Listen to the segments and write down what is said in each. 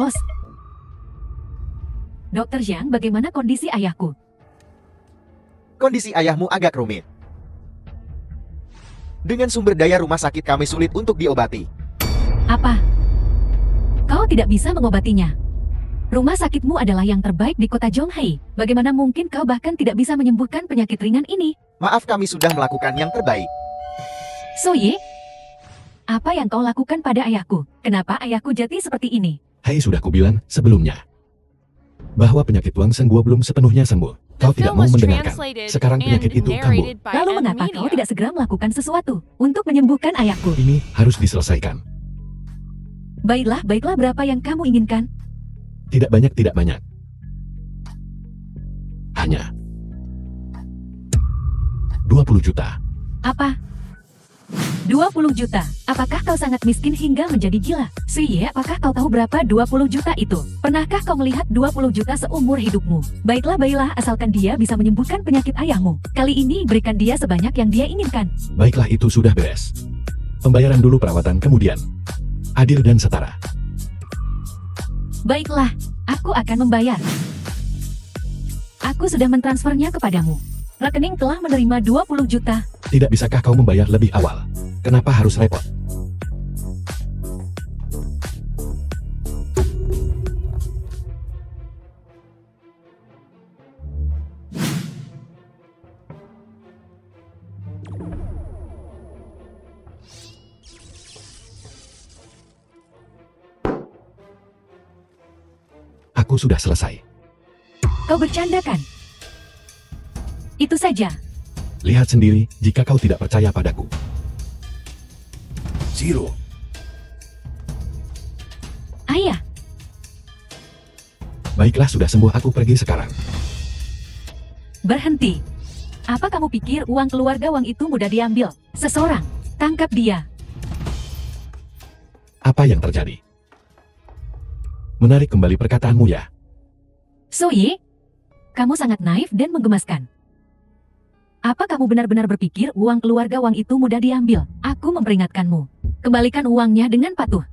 pos. Dokter Zhang, bagaimana kondisi ayahku? Kondisi ayahmu agak rumit. Dengan sumber daya rumah sakit kami sulit untuk diobati. Apa? Kau tidak bisa mengobatinya. Rumah sakitmu adalah yang terbaik di kota Zhonghai. Bagaimana mungkin kau bahkan tidak bisa menyembuhkan penyakit ringan ini? Maaf, kami sudah melakukan yang terbaik. Soye, apa yang kau lakukan pada ayahku? Kenapa ayahku jadi seperti ini? Hai, sudah kubilang sebelumnya bahwa penyakit Wang Sengguo belum sepenuhnya sembuh. Kau tidak mau mendengarkan. Sekarang penyakit itu kambuh. Lalu mengapa kau tidak segera melakukan sesuatu untuk menyembuhkan ayahku? Ini harus diselesaikan. Baiklah, berapa yang kamu inginkan? Tidak banyak, tidak banyak. Hanya 20 juta. Apa? 20 juta? Apakah kau sangat miskin hingga menjadi gila? Suye, apakah kau tahu berapa 20 juta itu? Pernahkah kau melihat 20 juta seumur hidupmu? Baiklah, asalkan dia bisa menyembuhkan penyakit ayahmu. Kali ini berikan dia sebanyak yang dia inginkan. Baiklah, itu sudah beres. Pembayaran dulu, perawatan kemudian. Adil dan setara. Baiklah, aku akan membayar. Aku sudah mentransfernya kepadamu. Rekening telah menerima 20 juta. Tidak bisakah kau membayar lebih awal? Kenapa harus repot? Aku sudah selesai. Kau bercanda kan? Itu saja. Lihat sendiri jika kau tidak percaya padaku. Zero. Ayah. Baiklah, sudah sembuh, aku pergi sekarang. Berhenti. Apa kamu pikir uang keluarga Wang itu mudah diambil? Seseorang, tangkap dia. Apa yang terjadi? Menarik kembali perkataanmu ya. Soye, kamu sangat naif dan menggemaskan. Apa kamu benar-benar berpikir uang keluarga Wang itu mudah diambil? Aku memperingatkanmu. Kembalikan uangnya dengan patuh.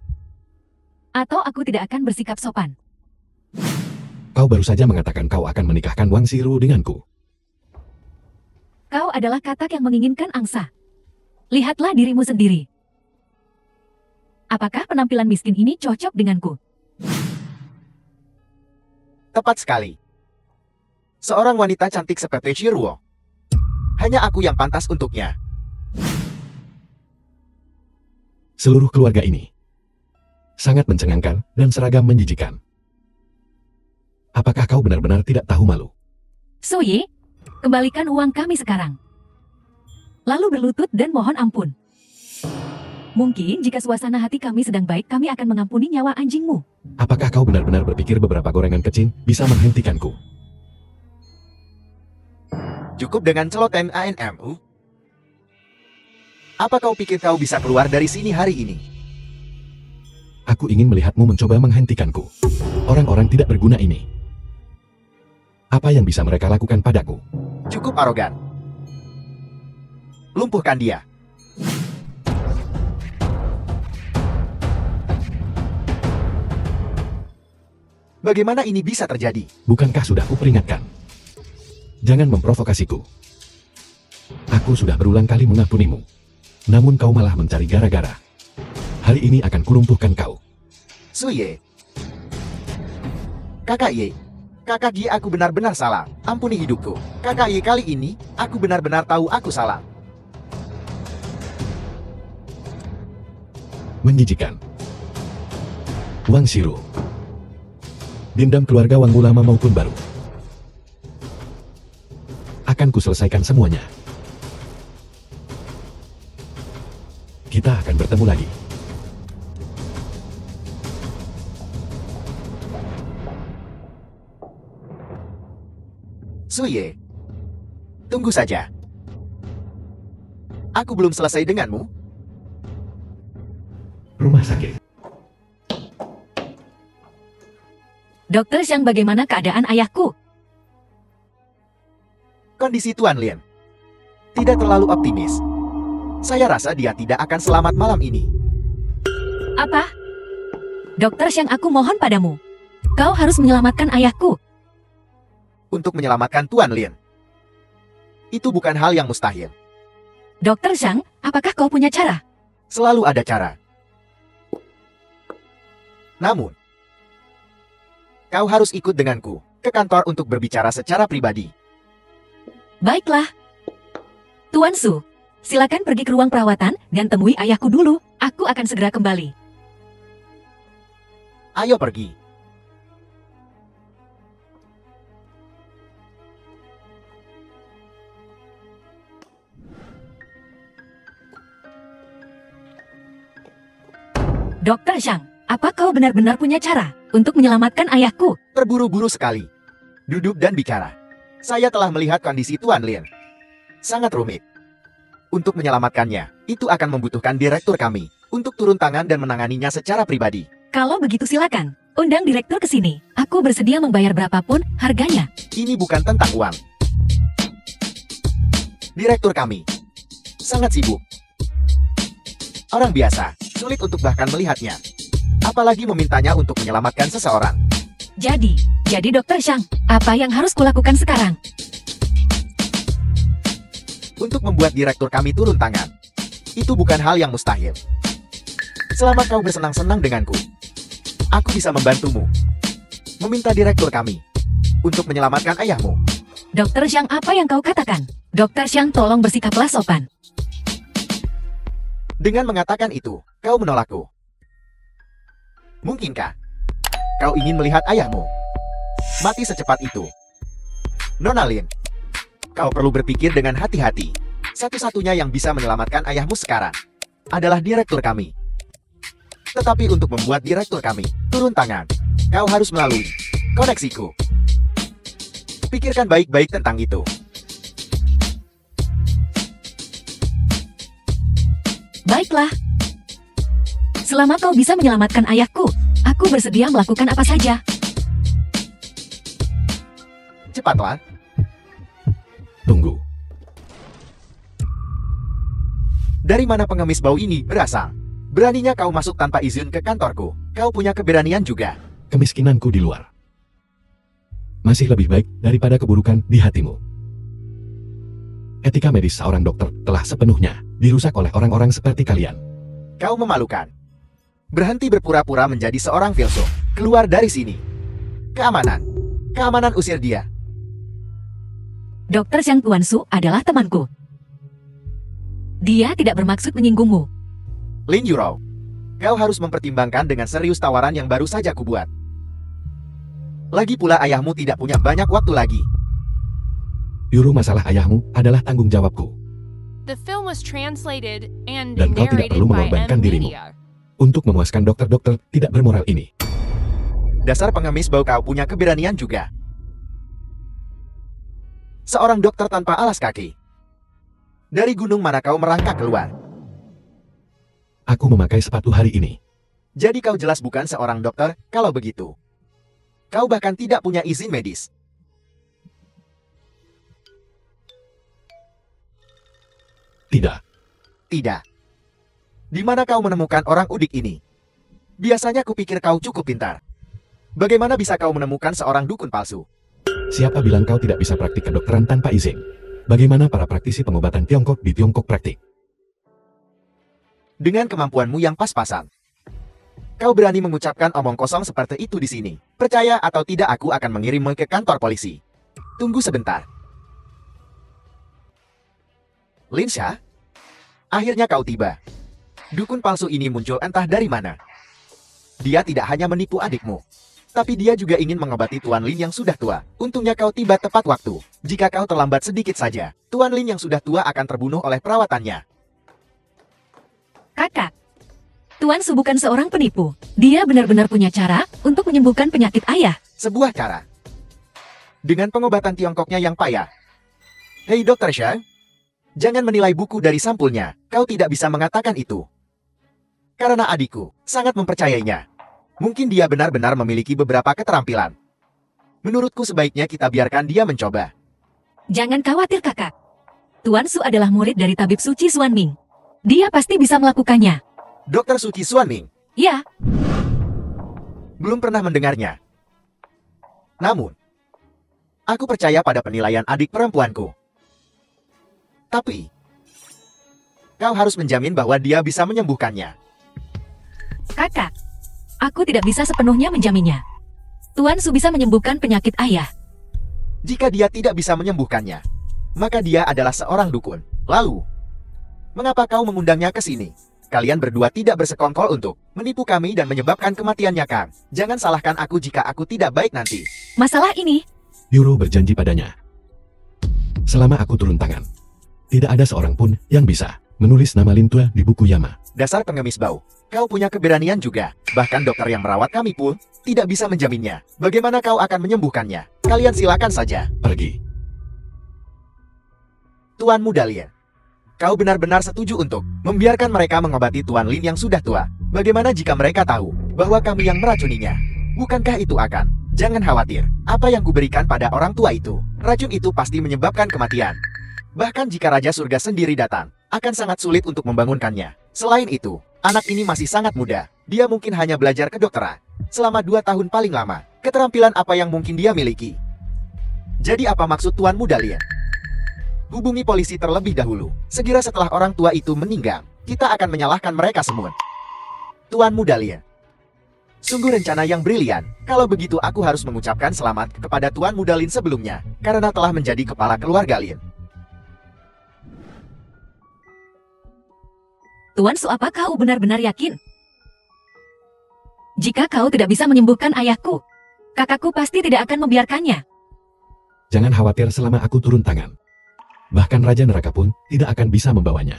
Atau aku tidak akan bersikap sopan. Kau baru saja mengatakan kau akan menikahkan Wang Xiru denganku. Kau adalah katak yang menginginkan angsa. Lihatlah dirimu sendiri. Apakah penampilan miskin ini cocok denganku? Tepat sekali. Seorang wanita cantik seperti Chiruo. Hanya aku yang pantas untuknya. Seluruh keluarga ini sangat mencengangkan dan seragam menjijikan. Apakah kau benar-benar tidak tahu malu? Soye, kembalikan uang kami sekarang. Lalu berlutut dan mohon ampun. Mungkin jika suasana hati kami sedang baik, kami akan mengampuni nyawa anjingmu. Apakah kau benar-benar berpikir beberapa gorengan kecil bisa menghentikanku? Cukup dengan celoten ANMU. Apa kau pikir kau bisa keluar dari sini hari ini? Aku ingin melihatmu mencoba menghentikanku. Orang-orang tidak berguna ini. Apa yang bisa mereka lakukan padaku? Cukup arogan. Lumpuhkan dia. Bagaimana ini bisa terjadi? Bukankah sudah kuperingatkan? Jangan memprovokasiku. Aku sudah berulang kali mengampunimu. Namun kau malah mencari gara-gara. Hari ini akan kulumpuhkan kau. Suye. Kakak Ye. Kakak Ye, aku benar-benar salah. Ampuni hidupku. Kakak Ye, kali ini, aku benar-benar tahu aku salah. Menjijikan. Wang Xiru. Dendam keluarga Wang lama maupun baru. Akan kuselesaikan semuanya. Kita akan bertemu lagi. Suye. Tunggu saja. Aku belum selesai denganmu. Rumah sakit. Dokter Zhang, bagaimana keadaan ayahku? Kondisi Tuan Lien tidak terlalu optimis. Saya rasa dia tidak akan selamat malam ini. Apa? Dokter Xiang, aku mohon padamu. Kau harus menyelamatkan ayahku. Untuk menyelamatkan Tuan Lin. Itu bukan hal yang mustahil. Dokter Xiang, apakah kau punya cara? Selalu ada cara. Namun, kau harus ikut denganku ke kantor untuk berbicara secara pribadi. Baiklah. Tuan Su, silakan pergi ke ruang perawatan dan temui ayahku dulu. Aku akan segera kembali. Ayo pergi. Dokter Xiang, apa kau benar-benar punya cara untuk menyelamatkan ayahku? Terburu-buru sekali. Duduk dan bicara. Saya telah melihat kondisi Tuan Lin. Sangat rumit. Untuk menyelamatkannya, itu akan membutuhkan direktur kami untuk turun tangan dan menanganinya secara pribadi. Kalau begitu silakan, undang direktur ke sini. Aku bersedia membayar berapapun harganya. Ini bukan tentang uang. Direktur kami sangat sibuk. Orang biasa sulit untuk bahkan melihatnya. Apalagi memintanya untuk menyelamatkan seseorang. Jadi Dokter Xiang, apa yang harus kulakukan sekarang? Untuk membuat direktur kami turun tangan, itu bukan hal yang mustahil. Selama kau bersenang-senang denganku, aku bisa membantumu. Meminta direktur kami untuk menyelamatkan ayahmu. Dokter Xiang, apa yang kau katakan? Dokter Xiang, tolong bersikaplah sopan. Dengan mengatakan itu, kau menolakku. Mungkinkah kau ingin melihat ayahmu mati secepat itu? Nona Lin, kau perlu berpikir dengan hati-hati. Satu-satunya yang bisa menyelamatkan ayahmu sekarang adalah direktur kami. Tetapi untuk membuat direktur kami turun tangan, kau harus melalui koneksiku. Pikirkan baik-baik tentang itu. Baiklah. Selama kau bisa menyelamatkan ayahku, aku bersedia melakukan apa saja. Cepatlah. Tunggu. Dari mana pengemis bau ini berasal? Beraninya kau masuk tanpa izin ke kantorku. Kau punya keberanian juga. Kemiskinanku di luar masih lebih baik daripada keburukan di hatimu. Etika medis seorang dokter telah sepenuhnya dirusak oleh orang-orang seperti kalian. Kau memalukan. Berhenti berpura-pura menjadi seorang filsuf. Keluar dari sini. Keamanan. Keamanan, usir dia. Dokter Xiang, Tuan Su adalah temanku. Dia tidak bermaksud menyinggungmu. Lin Yurou, kau harus mempertimbangkan dengan serius tawaran yang baru saja kubuat. Lagi pula ayahmu tidak punya banyak waktu lagi. Yuru, masalah ayahmu adalah tanggung jawabku. The film was translated and Dan kau tidak narrated perlu by mengorbankan M dirimu Media. untuk memuaskan dokter-dokter tidak bermoral ini. Dasar pengemis bau, kau punya keberanian juga. Seorang dokter tanpa alas kaki. Dari gunung mana kau merangkak keluar? Aku memakai sepatu hari ini. Jadi kau jelas bukan seorang dokter, kalau begitu. Kau bahkan tidak punya izin medis. Tidak. Tidak. Di mana kau menemukan orang udik ini? Biasanya kupikir kau cukup pintar. Bagaimana bisa kau menemukan seorang dukun palsu? Siapa bilang kau tidak bisa praktik kedokteran tanpa izin? Bagaimana para praktisi pengobatan Tiongkok di Tiongkok praktik? Dengan kemampuanmu yang pas-pasan. Kau berani mengucapkan omong kosong seperti itu di sini. Percaya atau tidak, aku akan mengirimmu ke kantor polisi. Tunggu sebentar. Lin Xia? Akhirnya kau tiba. Dukun palsu ini muncul entah dari mana. Dia tidak hanya menipu adikmu, tapi dia juga ingin mengobati Tuan Lin yang sudah tua. Untungnya kau tiba tepat waktu. Jika kau terlambat sedikit saja, Tuan Lin yang sudah tua akan terbunuh oleh perawatannya. Kakak, Tuan Su bukan seorang penipu. Dia benar-benar punya cara untuk menyembuhkan penyakit ayah. Sebuah cara. Dengan pengobatan Tiongkoknya yang payah. Hei Dr. Xiang, jangan menilai buku dari sampulnya. Kau tidak bisa mengatakan itu. Karena adikku sangat mempercayainya. Mungkin dia benar-benar memiliki beberapa keterampilan. Menurutku sebaiknya kita biarkan dia mencoba. Jangan khawatir kakak. Tuan Su adalah murid dari tabib suci Xuanming. Dia pasti bisa melakukannya. Dr. Suci Xuanming. Ya, belum pernah mendengarnya. Namun, aku percaya pada penilaian adik perempuanku. Tapi, kau harus menjamin bahwa dia bisa menyembuhkannya. Kakak, aku tidak bisa sepenuhnya menjaminnya. Tuan Su bisa menyembuhkan penyakit ayah. Jika dia tidak bisa menyembuhkannya, maka dia adalah seorang dukun. Lalu, mengapa kau mengundangnya ke sini? Kalian berdua tidak bersekongkol untuk menipu kami dan menyebabkan kematiannya, Kang. Jangan salahkan aku jika aku tidak baik nanti. Masalah ini, Yuro berjanji padanya. Selama aku turun tangan, tidak ada seorang pun yang bisa menulis nama Lintua di buku Yama. Dasar pengemis bau. Kau punya keberanian juga. Bahkan dokter yang merawat kami pun tidak bisa menjaminnya. Bagaimana kau akan menyembuhkannya? Kalian silakan saja. Pergi. Tuan Muda Lin, kau benar-benar setuju untuk membiarkan mereka mengobati Tuan Lin yang sudah tua? Bagaimana jika mereka tahu bahwa kami yang meracuninya? Bukankah itu akan? Jangan khawatir. Apa yang kuberikan pada orang tua itu, racun itu pasti menyebabkan kematian. Bahkan jika Raja Surga sendiri datang, akan sangat sulit untuk membangunkannya. Selain itu, anak ini masih sangat muda. Dia mungkin hanya belajar kedokteran selama 2 tahun paling lama. Keterampilan apa yang mungkin dia miliki? Jadi apa maksud Tuan Muda Lin? Hubungi polisi terlebih dahulu. Segera setelah orang tua itu meninggal, kita akan menyalahkan mereka semua. Tuan Muda Lin, sungguh rencana yang brilian. Kalau begitu aku harus mengucapkan selamat kepada Tuan Muda Lin sebelumnya, karena telah menjadi kepala keluarga Lin. Tuan Su, apa kau benar-benar yakin? Jika kau tidak bisa menyembuhkan ayahku, kakakku pasti tidak akan membiarkannya. Jangan khawatir selama aku turun tangan. Bahkan Raja Neraka pun tidak akan bisa membawanya.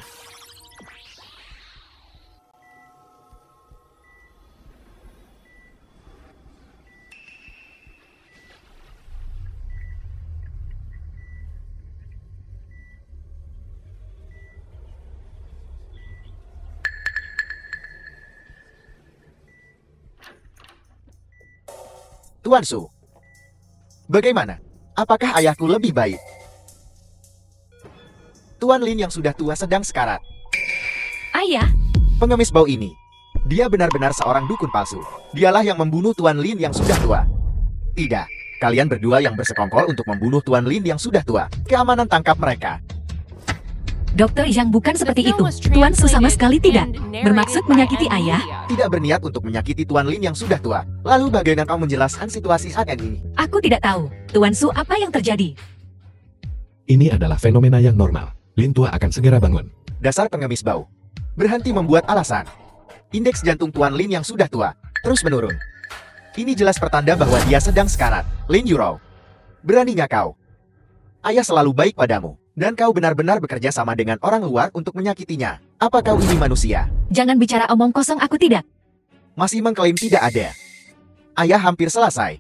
Tuan Su, bagaimana? Apakah ayahku lebih baik? Tuan Lin yang sudah tua sedang sekarat. Ayah, Pengemis bau ini, dia benar-benar seorang dukun palsu. Dialah yang membunuh Tuan Lin yang sudah tua. Tidak, kalian berdua yang bersekongkol untuk membunuh Tuan Lin yang sudah tua. Keamanan tangkap mereka. Dokter Yang bukan The seperti film itu. was Tuan Su sama translated sekali tidak and narrated bermaksud by menyakiti Ed ayah. Media. Tidak berniat untuk menyakiti Tuan Lin yang sudah tua. Lalu bagaimana kau menjelaskan situasi saat ini? Aku tidak tahu. Tuan Su, apa yang terjadi? Ini adalah fenomena yang normal. Lintua akan segera bangun. Dasar pengemis bau. Berhenti membuat alasan. Indeks jantung Tuan Lin yang sudah tua terus menurun. Ini jelas pertanda bahwa dia sedang sekarat. Lin Yuro, beraninya kau? Ayah selalu baik padamu, dan kau benar-benar bekerja sama dengan orang luar untuk menyakitinya. Apa kau ini manusia? Jangan bicara omong kosong, aku tidak. Masih mengklaim tidak ada. Ayah hampir selesai.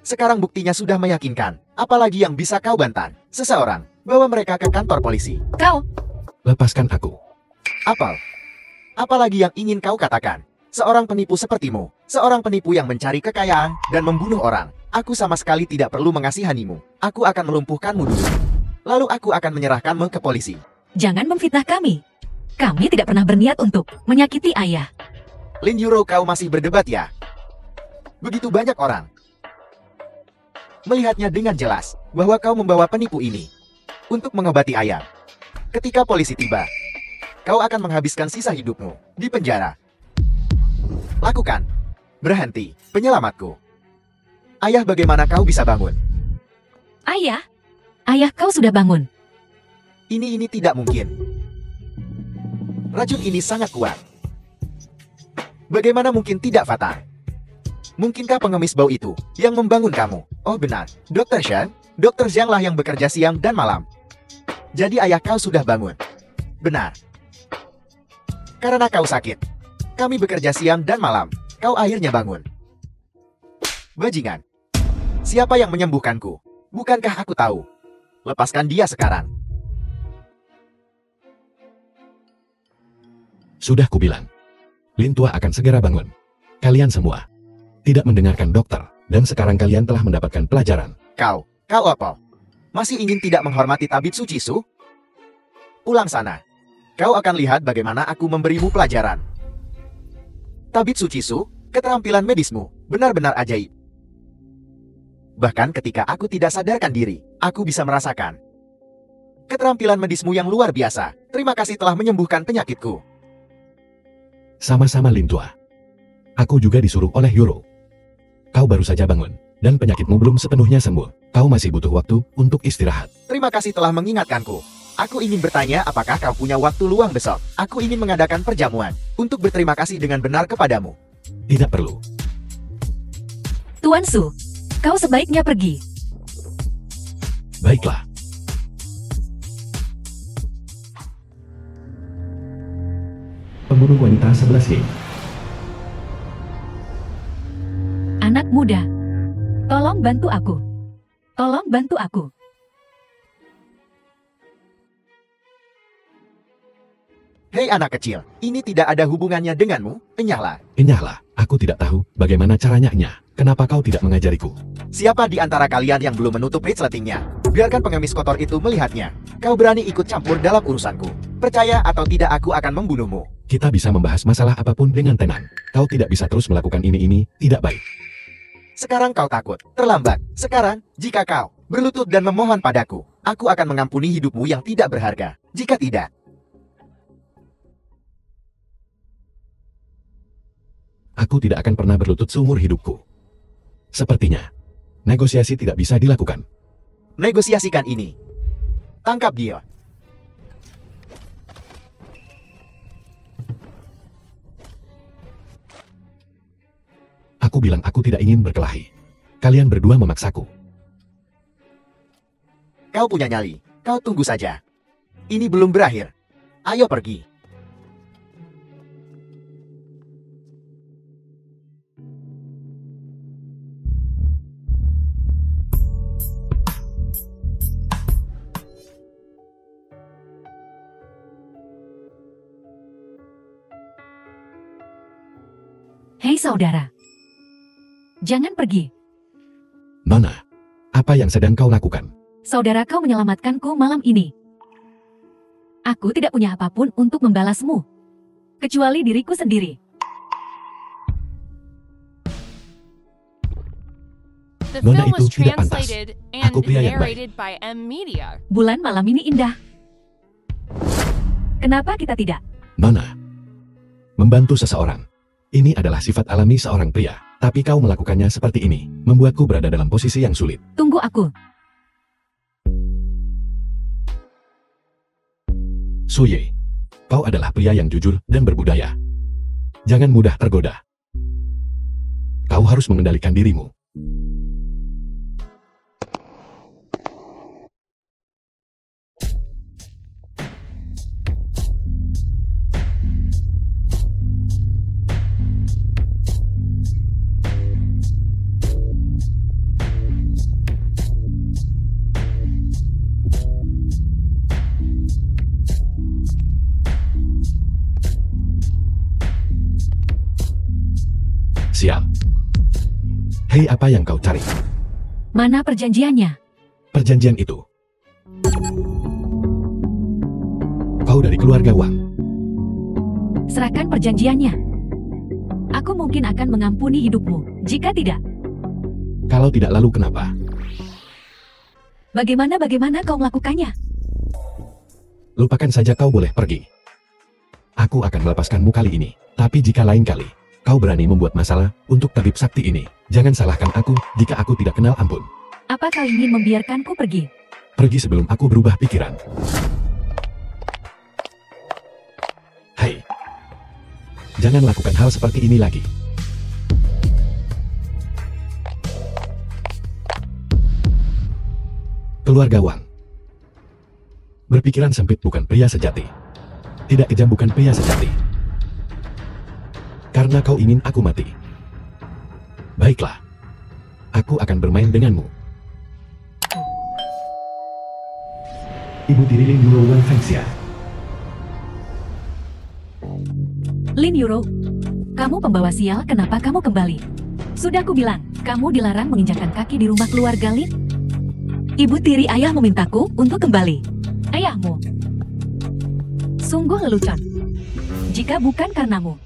Sekarang buktinya sudah meyakinkan. Apalagi yang bisa kau bantah? Seseorang, bawa mereka ke kantor polisi. Kau, Lepaskan aku. Apal? Apalagi yang ingin kau katakan? Seorang penipu sepertimu, seorang penipu yang mencari kekayaan dan membunuh orang. Aku sama sekali tidak perlu mengasihanimu. Aku akan melumpuhkanmu dulu. Lalu aku akan menyerahkanmu ke polisi. jangan memfitnah kami. Kami tidak pernah berniat untuk menyakiti ayah. Lin Yuro, kau masih berdebat ya? Begitu banyak orang melihatnya dengan jelas bahwa kau membawa penipu ini untuk mengobati ayah. Ketika polisi tiba, kau akan menghabiskan sisa hidupmu di penjara. Lakukan. Berhenti, penyelamatku. Ayah, bagaimana kau bisa bangun? Ayah, ayah kau sudah bangun. Ini tidak mungkin. Racun ini sangat kuat. Bagaimana mungkin tidak fatal? Mungkinkah pengemis bau itu yang membangun kamu? Oh benar, Dr. Shan. Dr. Zhang lah yang bekerja siang dan malam. Jadi ayah kau sudah bangun. Benar. Karena kau sakit. Kami bekerja siang dan malam. Kau akhirnya bangun. Bajingan. Siapa yang menyembuhkanku? Bukankah aku tahu? Lepaskan dia sekarang. Sudah kubilang. Lintua akan segera bangun. Kalian semua tidak mendengarkan dokter, dan sekarang kalian telah mendapatkan pelajaran. Kau apa? Masih ingin tidak menghormati tabib suci Su? Pulang sana. Kau akan lihat bagaimana aku memberimu pelajaran. Tabib suci Su, keterampilan medismu benar-benar ajaib. Bahkan ketika aku tidak sadarkan diri, aku bisa merasakan keterampilan medismu yang luar biasa. Terima kasih telah menyembuhkan penyakitku. Sama-sama Lin Tua. Aku juga disuruh oleh Yuro. Kau baru saja bangun, dan penyakitmu belum sepenuhnya sembuh. Kau masih butuh waktu untuk istirahat. Terima kasih telah mengingatkanku. Aku ingin bertanya apakah kau punya waktu luang besok. Aku ingin mengadakan perjamuan untuk berterima kasih dengan benar kepadamu. Tidak perlu. Tuan Su, kau sebaiknya pergi. Baiklah. Pembunuh wanita 11 Anak muda, tolong bantu aku. Tolong bantu aku. Hei anak kecil, ini tidak ada hubungannya denganmu. Enyahlah. Enyahlah, aku tidak tahu bagaimana caranya Enyah. Kenapa kau tidak mengajariku? Siapa di antara kalian yang belum menutup resletingnya? Biarkan pengemis kotor itu melihatnya. Kau berani ikut campur dalam urusanku. Percaya atau tidak aku akan membunuhmu. Kita bisa membahas masalah apapun dengan tenang. Kau tidak bisa terus melakukan ini tidak baik. Sekarang kau takut. Terlambat. Sekarang, jika kau berlutut dan memohon padaku, aku akan mengampuni hidupmu yang tidak berharga. Jika tidak, aku tidak akan pernah berlutut seumur hidupku. Sepertinya, negosiasi tidak bisa dilakukan. negosiasikan ini. Tangkap dia. Aku bilang aku tidak ingin berkelahi. Kalian berdua memaksaku. Kau punya nyali. Kau tunggu saja. Ini belum berakhir. Ayo pergi. Hei saudara. Jangan pergi. Nona, apa yang sedang kau lakukan? Saudara kau menyelamatkanku malam ini. Aku tidak punya apapun untuk membalasmu. Kecuali diriku sendiri. The Nona film itu was tidak pantas. translated and Aku pria yang baik. narrated by M Media. Bulan malam ini indah. Kenapa kita tidak? Nona, membantu seseorang. Ini adalah sifat alami seorang pria. Tapi kau melakukannya seperti ini, membuatku berada dalam posisi yang sulit. Tunggu aku. Suye, kau adalah pria yang jujur dan berbudaya. Jangan mudah tergoda. Kau harus mengendalikan dirimu. Sial. Hei, apa yang kau cari? Mana perjanjiannya? Perjanjian itu. Kau dari keluarga Wang. Serahkan perjanjiannya. Aku mungkin akan mengampuni hidupmu. Jika tidak, Kalau tidak lalu kenapa? bagaimana kau melakukannya? Lupakan saja, kau boleh pergi. Aku akan melepaskanmu kali ini. Tapi jika lain kali kau berani membuat masalah untuk tabib sakti ini, jangan salahkan aku jika aku tidak kenal ampun. Apa kau ingin membiarkanku pergi? Pergi sebelum aku berubah pikiran. Hai. Jangan lakukan hal seperti ini lagi. Keluarga Wang. Berpikiran sempit bukan pria sejati. Tidak kejam bukan pria sejati. Karena kau ingin aku mati. Baiklah. Aku akan bermain denganmu. Ibu tiri Lin Yuro Wang Fengxia. Lin Yuro, kamu pembawa sial, kenapa kamu kembali? Sudah ku bilang, kamu dilarang menginjakkan kaki di rumah keluarga Lin. Ibu tiri ayah memintaku untuk kembali. Ayahmu. Sungguh lelucon. Jika bukan karenamu,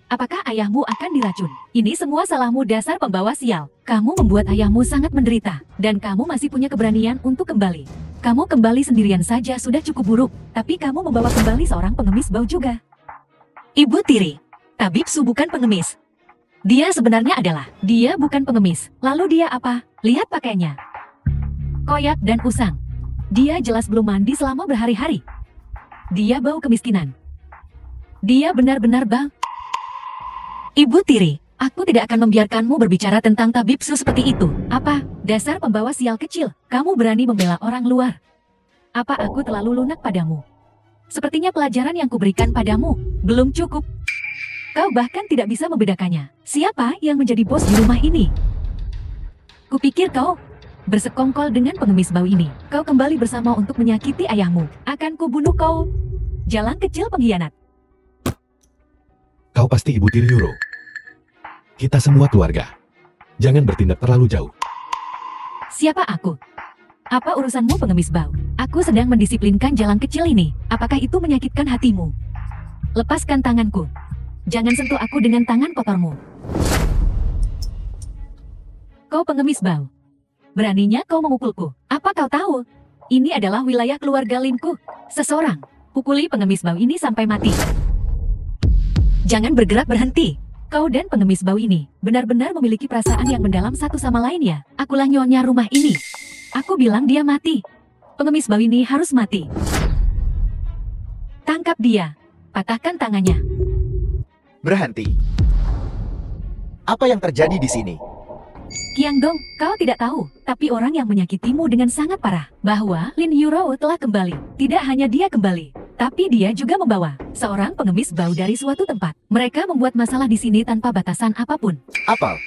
Apakah ayahmu akan diracun? Ini semua salahmu dasar pembawa sial. Kamu membuat ayahmu sangat menderita. Dan kamu masih punya keberanian untuk kembali. Kamu kembali sendirian saja sudah cukup buruk. Tapi kamu membawa kembali seorang pengemis bau juga. Ibu tiri. Tabib Su bukan pengemis. Dia sebenarnya adalah. Dia bukan pengemis. Lalu dia apa? Lihat pakaiannya. Koyak dan usang. Dia jelas belum mandi selama berhari-hari. Dia bau kemiskinan. Dia benar-benar bau. Ibu tiri, aku tidak akan membiarkanmu berbicara tentang tabib Su seperti itu. Apa? Dasar pembawa sial kecil. Kamu berani membela orang luar. Apa aku terlalu lunak padamu? Sepertinya pelajaran yang kuberikan padamu belum cukup. Kau bahkan tidak bisa membedakannya. Siapa yang menjadi bos di rumah ini? Kupikir kau bersekongkol dengan pengemis bau ini. Kau kembali bersama untuk menyakiti ayahmu. Akan kubunuh kau. Jalan kecil pengkhianat. Kau pasti ibu tiri Yuro. Kita semua keluarga. Jangan bertindak terlalu jauh. Siapa aku? Apa urusanmu pengemis bau? Aku sedang mendisiplinkan jalan kecil ini. Apakah itu menyakitkan hatimu? Lepaskan tanganku. Jangan sentuh aku dengan tangan kotormu. Kau pengemis bau. Beraninya kau memukulku. Apa kau tahu? Ini adalah wilayah keluarga Linku. Seseorang. Pukuli pengemis bau ini sampai mati. Jangan bergerak berhenti. Kau dan pengemis bau ini benar-benar memiliki perasaan yang mendalam satu sama lain ya. Akulah nyonya rumah ini. Aku bilang dia mati. Pengemis bau ini harus mati. Tangkap dia. Patahkan tangannya. Berhenti. Apa yang terjadi di sini? Qiangdong, kau tidak tahu, tapi orang yang menyakitimu dengan sangat parah, bahwa Lin Yuro telah kembali. Tidak hanya dia kembali, tapi dia juga membawa seorang pengemis bau dari suatu tempat. Mereka membuat masalah di sini tanpa batasan apapun. Apa?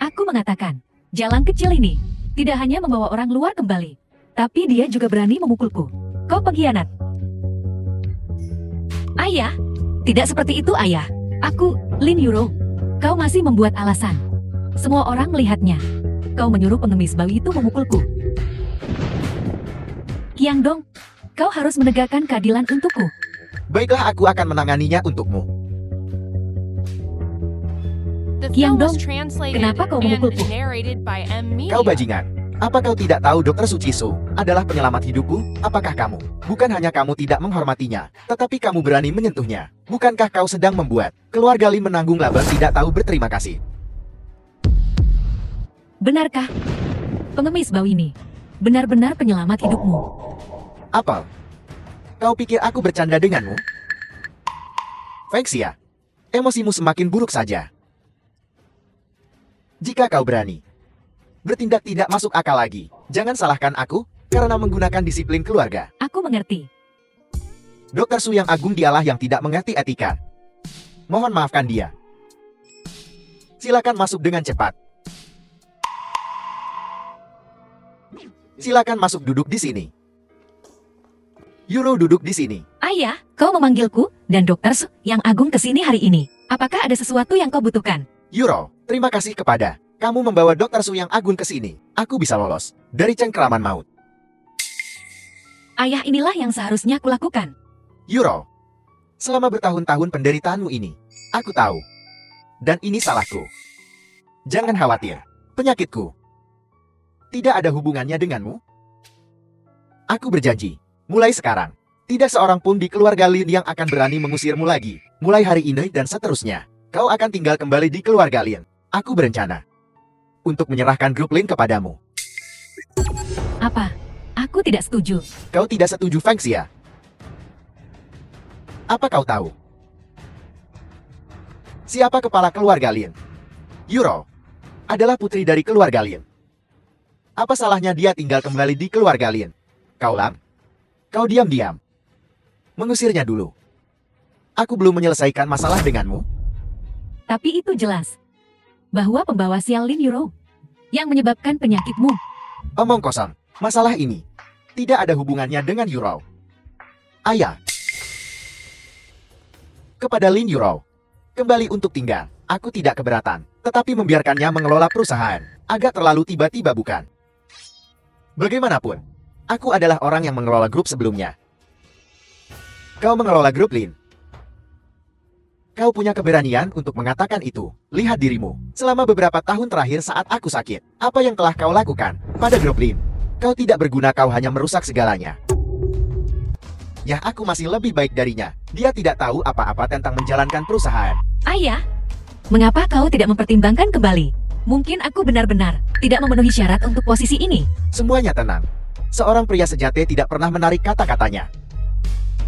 Aku mengatakan, jalan kecil ini tidak hanya membawa orang luar kembali, tapi dia juga berani memukulku. Kau pengkhianat. Ayah, tidak seperti itu ayah. Aku, Lin Yuro. Kau masih membuat alasan. Semua orang melihatnya. Kau menyuruh pengemis bau itu memukulku. Qiangdong, kau harus menegakkan keadilan untukku. Baiklah, aku akan menanganinya untukmu. The Qiang film was Dong, translated kenapa kau and memukulku? narrated by M Media. Kau bajingan. Apa kau tidak tahu Dr. Suchiso adalah penyelamat hidupku? Apakah kamu? Bukan hanya kamu tidak menghormatinya, tetapi kamu berani menyentuhnya. Bukankah kau sedang membuat keluarga Lin menanggung laba tidak tahu berterima kasih? Benarkah? Pengemis bau ini benar-benar penyelamat hidupmu. Apa? Kau pikir aku bercanda denganmu? Fengxia, emosimu semakin buruk saja. Jika kau berani bertindak tidak masuk akal lagi, jangan salahkan aku karena menggunakan disiplin keluarga. Aku mengerti. Dr. Su yang agung dialah yang tidak mengerti etika. Mohon maafkan dia. Silakan masuk dengan cepat. Silakan masuk duduk di sini. Yuro duduk di sini. Ayah, kau memanggilku dan Dokter Su yang agung ke sini hari ini. Apakah ada sesuatu yang kau butuhkan? Yuro, terima kasih kepada kamu membawa Dr. Su yang agung ke sini. Aku bisa lolos dari cengkeraman maut. Ayah, inilah yang seharusnya kulakukan. Yuro, selama bertahun-tahun penderitaanmu ini, aku tahu. Dan ini salahku. Jangan khawatir, penyakitku tidak ada hubungannya denganmu. Aku berjanji, mulai sekarang, tidak seorang pun di keluarga Lin yang akan berani mengusirmu lagi. Mulai hari ini dan seterusnya, kau akan tinggal kembali di keluarga Lin. Aku berencana untuk menyerahkan grup Lin kepadamu. Apa? Aku tidak setuju. Kau tidak setuju, Fengxia? Apa kau tahu siapa kepala keluarga Lin? Yuro adalah putri dari keluarga Lin. Apa salahnya dia tinggal kembali di keluarga Lin? Kau Lam, kau diam-diam mengusirnya dulu. Aku belum menyelesaikan masalah denganmu. Tapi itu jelas bahwa pembawa sial Lin Yuro yang menyebabkan penyakitmu. Omong kosong. Masalah ini tidak ada hubungannya dengan Yuro. Ayah, kepada Lin Yuro, kembali untuk tinggal. Aku tidak keberatan, tetapi membiarkannya mengelola perusahaan agak terlalu tiba-tiba, bukan? Bagaimanapun, aku adalah orang yang mengelola grup sebelumnya. Kau mengelola grup Lin. Kau punya keberanian untuk mengatakan itu. Lihat dirimu. Selama beberapa tahun terakhir saat aku sakit, apa yang telah kau lakukan pada Groblin? Kau tidak berguna, kau hanya merusak segalanya. Ya, aku masih lebih baik darinya. Dia tidak tahu apa-apa tentang menjalankan perusahaan. Ayah, mengapa kau tidak mempertimbangkan kembali? Mungkin aku benar-benar tidak memenuhi syarat untuk posisi ini. Semuanya tenang. Seorang pria sejati tidak pernah menarik kata-katanya.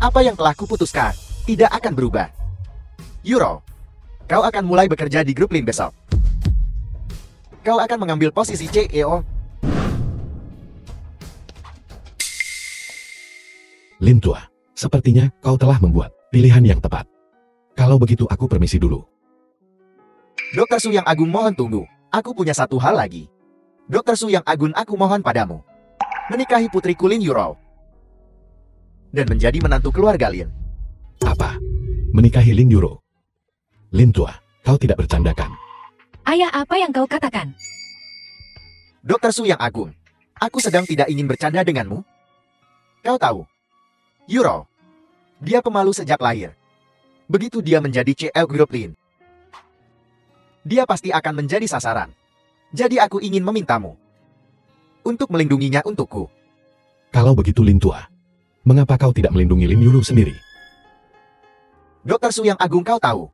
Apa yang telah kuputuskan tidak akan berubah. Euro, kau akan mulai bekerja di grup Lin besok. Kau akan mengambil posisi CEO. Lin tua, sepertinya kau telah membuat pilihan yang tepat. Kalau begitu aku permisi dulu. Dr. Su yang Agung, mohon tunggu. Aku punya satu hal lagi. Dr. Su yang Agung, aku mohon padamu. Menikahi putriku Lin Euro. Dan menjadi menantu keluarga Lin. Apa? Menikahi Lin Euro? Lin tua, kau tidak bercandakan. Ayah, apa yang kau katakan? Dr. Su yang Agung, aku sedang tidak ingin bercanda denganmu. Kau tahu, Euro, dia pemalu sejak lahir. Begitu dia menjadi CEO Grup Lin, dia pasti akan menjadi sasaran. Jadi aku ingin memintamu untuk melindunginya untukku. Kalau begitu Lin tua, mengapa kau tidak melindungi Lin Euro sendiri? Dr. Su yang Agung, kau tahu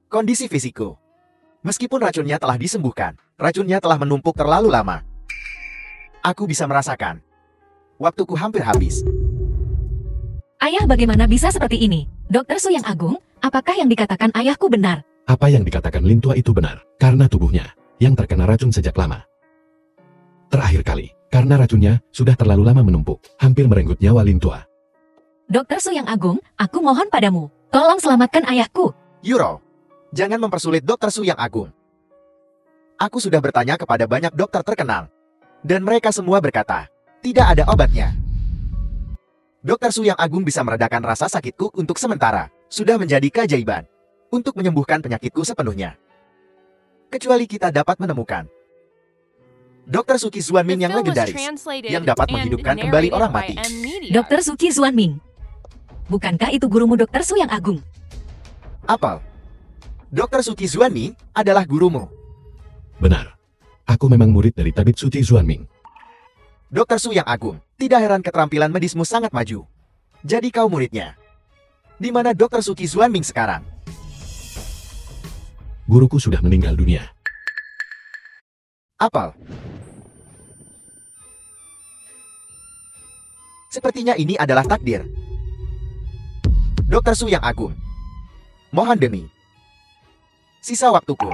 kondisi fisikku. Meskipun racunnya telah disembuhkan, racunnya telah menumpuk terlalu lama. Aku bisa merasakan waktuku hampir habis. Ayah, bagaimana bisa seperti ini? Dokter Su yang Agung, apakah yang dikatakan ayahku benar? Apa yang dikatakan Lin tua itu benar, karena tubuhnya yang terkena racun sejak lama. Terakhir kali, karena racunnya sudah terlalu lama menumpuk, hampir merenggut nyawa Lin tua. Dokter Su yang Agung, aku mohon padamu, tolong selamatkan ayahku. Euro, jangan mempersulit Dr. Su yang Agung. Aku sudah bertanya kepada banyak dokter terkenal, dan mereka semua berkata, tidak ada obatnya. Dr. Su yang Agung bisa meredakan rasa sakitku untuk sementara, sudah menjadi keajaiban untuk menyembuhkan penyakitku sepenuhnya. Kecuali kita dapat menemukan Dr. Suki Zuanming yang legendaris, yang dapat menghidupkan kembali orang mati. Dokter Suki Zuanming. Bukankah itu gurumu Dokter Su yang Agung? Apel, Dr. Suki Zuanming adalah gurumu. Benar. Aku memang murid dari tabib suci Zuanming. Dr. Su yang Agung, tidak heran keterampilan medismu sangat maju. Jadi kau muridnya. Di mana Dr. Suki Zuanming sekarang? Guruku sudah meninggal dunia. Apel. Sepertinya ini adalah takdir. Dr. Su yang Agung, mohon demi sisa waktuku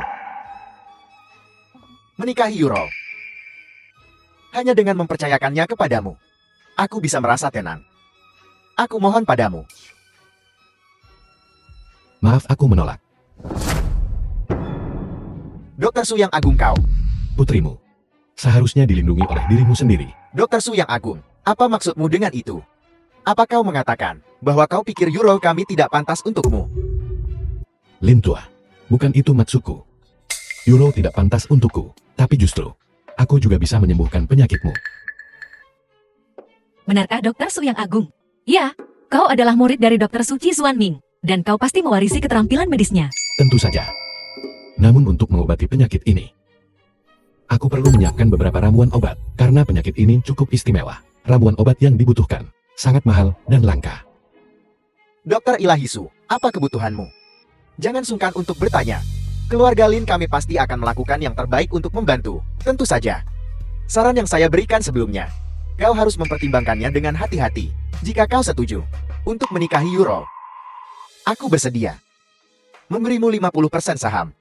menikahi Euro. Hanya dengan mempercayakannya kepadamu, aku bisa merasa tenang. Aku mohon padamu. Maaf, aku menolak. Dr. Su yang Agung, kau. Putrimu seharusnya dilindungi oleh dirimu sendiri. Dr. Su yang Agung, apa maksudmu dengan itu? Apa kau mengatakan bahwa kau pikir Euro kami tidak pantas untukmu? Lin tua, bukan itu maksudku. Euro tidak pantas untukku, tapi justru aku juga bisa menyembuhkan penyakitmu. Benarkah Dokter Su yang Agung? Ya, kau adalah murid dari Dokter Suci Zuanming, dan kau pasti mewarisi keterampilan medisnya. Tentu saja. Namun untuk mengobati penyakit ini, aku perlu menyiapkan beberapa ramuan obat, karena penyakit ini cukup istimewa. Ramuan obat yang dibutuhkan sangat mahal dan langka. Dokter Ilahisu, apa kebutuhanmu? Jangan sungkan untuk bertanya. Keluarga Lin kami pasti akan melakukan yang terbaik untuk membantu. Tentu saja. Saran yang saya berikan sebelumnya, kau harus mempertimbangkannya dengan hati-hati. Jika kau setuju untuk menikahi Euro, aku bersedia memberimu 50% saham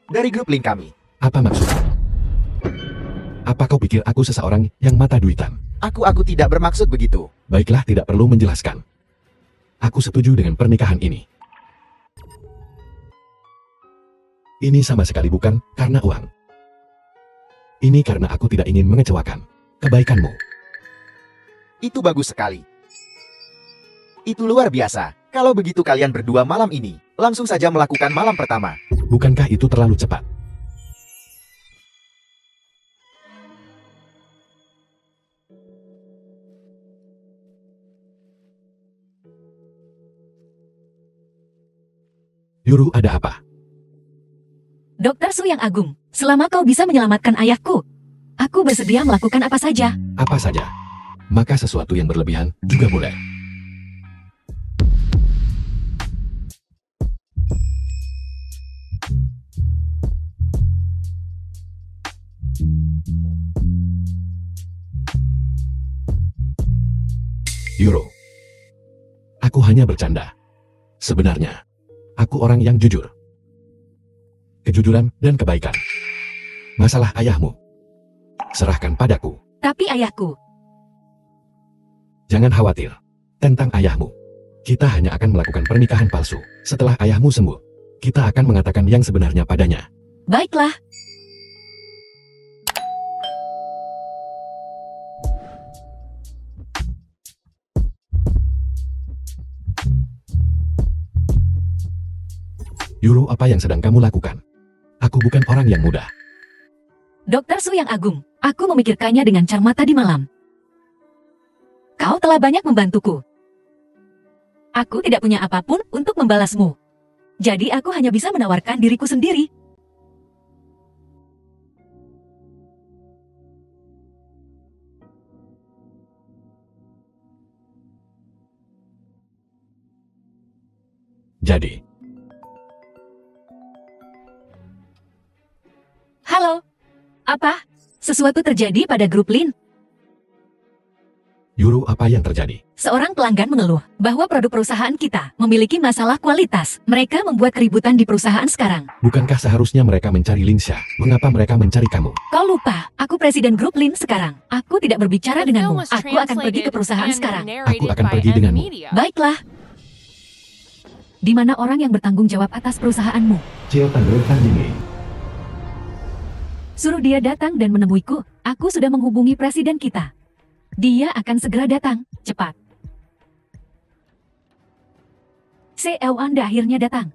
dari grup Lin kami. Apa maksudmu? Apa kau pikir aku seseorang yang mata duitan? Aku tidak bermaksud begitu. Baiklah, tidak perlu menjelaskan. Aku setuju dengan pernikahan ini. Ini sama sekali bukan karena uang. Ini karena aku tidak ingin mengecewakan kebaikanmu. Itu bagus sekali. Itu luar biasa. Kalau begitu kalian berdua malam ini, langsung saja melakukan malam pertama. Bukankah itu terlalu cepat? Yuru, ada apa? Dokter Su yang agung, selama kau bisa menyelamatkan ayahku, aku bersedia melakukan apa saja. Apa saja? Maka sesuatu yang berlebihan juga boleh. Yuru, aku hanya bercanda. Sebenarnya, aku orang yang jujur. Kejujuran dan kebaikan. Masalah ayahmu, serahkan padaku. Tapi ayahku, Jangan khawatir tentang ayahmu. Kita hanya akan melakukan pernikahan palsu. Setelah ayahmu sembuh, kita akan mengatakan yang sebenarnya padanya. baiklah. Yuru, apa yang sedang kamu lakukan? Aku bukan orang yang mudah. Dokter Su yang agung, aku memikirkannya dengan cermat tadi malam. Kau telah banyak membantuku. Aku tidak punya apapun untuk membalasmu. Jadi aku hanya bisa menawarkan diriku sendiri. Jadi, Halo, apa? Sesuatu terjadi pada grup Lin? Yuru, apa yang terjadi? Seorang pelanggan mengeluh bahwa produk perusahaan kita memiliki masalah kualitas. Mereka membuat keributan di perusahaan sekarang. Bukankah seharusnya mereka mencari Linsha? Mengapa mereka mencari kamu? Kau lupa, aku presiden grup Lin sekarang. Aku tidak berbicara The film denganmu. was Aku akan pergi ke translated perusahaan and sekarang. Aku narrated akan by pergi M denganmu. Media. Baiklah. Di mana orang yang bertanggung jawab atas perusahaanmu? Cio tanggalkan ini. Suruh dia datang dan menemuiku. Aku sudah menghubungi presiden kita. Dia akan segera datang, cepat. CEO Anda akhirnya datang.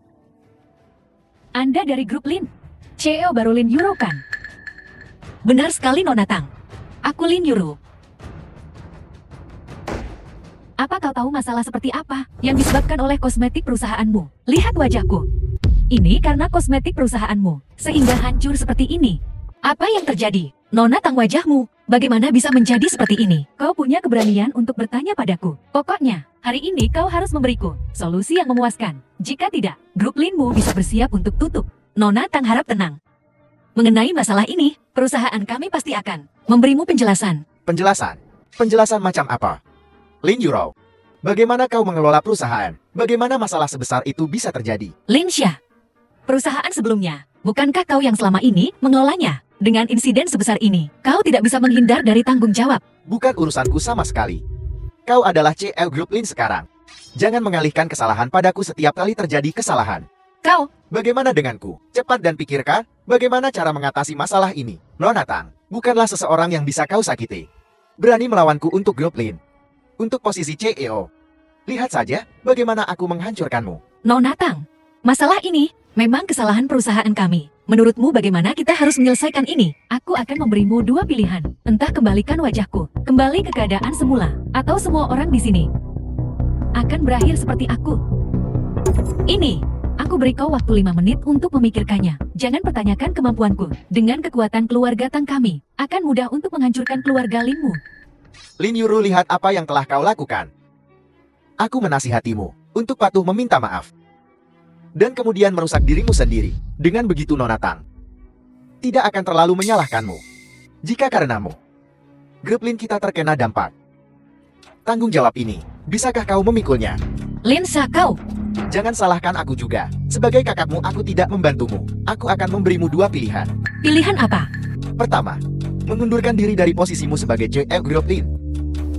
Anda dari grup Lin. CEO baru Lin Yuro kan? Benar sekali Nona Tang. Aku Lin Yuro. Apa kau tahu masalah seperti apa yang disebabkan oleh kosmetik perusahaanmu? Lihat wajahku. Ini karena kosmetik perusahaanmu, sehingga hancur seperti ini. Apa yang terjadi? Nona Tang, wajahmu, bagaimana bisa menjadi seperti ini? Kau punya keberanian untuk bertanya padaku. Pokoknya, hari ini kau harus memberiku solusi yang memuaskan. Jika tidak, grup Linmu bisa bersiap untuk tutup. Nona Tang harap tenang. Mengenai masalah ini, perusahaan kami pasti akan memberimu penjelasan. Penjelasan? Penjelasan macam apa? Lin Yuro, bagaimana kau mengelola perusahaan? Bagaimana masalah sebesar itu bisa terjadi? Lin Xia, perusahaan sebelumnya, bukankah kau yang selama ini mengelolanya? Dengan insiden sebesar ini, kau tidak bisa menghindar dari tanggung jawab. Bukan urusanku sama sekali. Kau adalah CEO Grup Lin sekarang. Jangan mengalihkan kesalahan padaku setiap kali terjadi kesalahan. Kau, Bagaimana denganku? Cepat dan pikirkan, bagaimana cara mengatasi masalah ini? Nona Tang, bukanlah seseorang yang bisa kau sakiti. Berani melawanku untuk Grup Lin. Untuk posisi CEO. Lihat saja, bagaimana aku menghancurkanmu. Nona Tang, masalah ini memang kesalahan perusahaan kami. Menurutmu bagaimana kita harus menyelesaikan ini? Aku akan memberimu dua pilihan. Entah kembalikan wajahku, kembali ke keadaan semula, atau semua orang di sini akan berakhir seperti aku. Ini, aku beri kau waktu 5 menit untuk memikirkannya. Jangan pertanyakan kemampuanku. Dengan kekuatan keluarga Tang kami, akan mudah untuk menghancurkan keluarga Linmu. Lin Yuru, lihat apa yang telah kau lakukan. Aku menasihatimu untuk patuh meminta maaf. Dan kemudian merusak dirimu sendiri. Dengan begitu Nona Tang tidak akan terlalu menyalahkanmu. Jika karenamu, grup Lin kita terkena dampak. Tanggung jawab ini, bisakah kau memikulnya? Lin Sa, kau. Jangan salahkan aku juga. Sebagai kakakmu, aku tidak membantumu. Aku akan memberimu dua pilihan. Pilihan apa? Pertama, mengundurkan diri dari posisimu sebagai CEO Grup Lin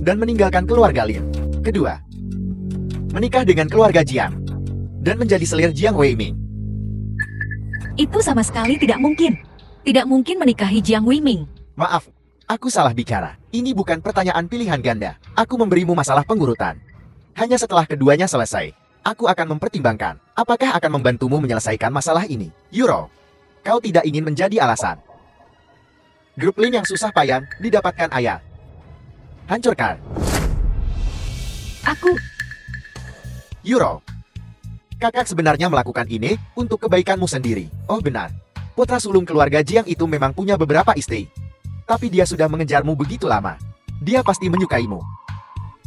dan meninggalkan keluarga Lin. Kedua, menikah dengan keluarga Jiang dan menjadi selir Jiang Weiming. Itu sama sekali tidak mungkin. Tidak mungkin menikahi Jiang Weiming. Maaf, aku salah bicara. Ini bukan pertanyaan pilihan ganda. Aku memberimu masalah pengurutan. Hanya setelah keduanya selesai, aku akan mempertimbangkan apakah akan membantumu menyelesaikan masalah ini. Yuro, kau tidak ingin menjadi alasan. Grup Lin yang susah payah didapatkan ayah. Hancurkan. Aku, Yuro, Kakak sebenarnya melakukan ini untuk kebaikanmu sendiri. Oh benar. Putra sulung keluarga Jiang itu memang punya beberapa istri. Tapi dia sudah mengejarmu begitu lama. Dia pasti menyukaimu.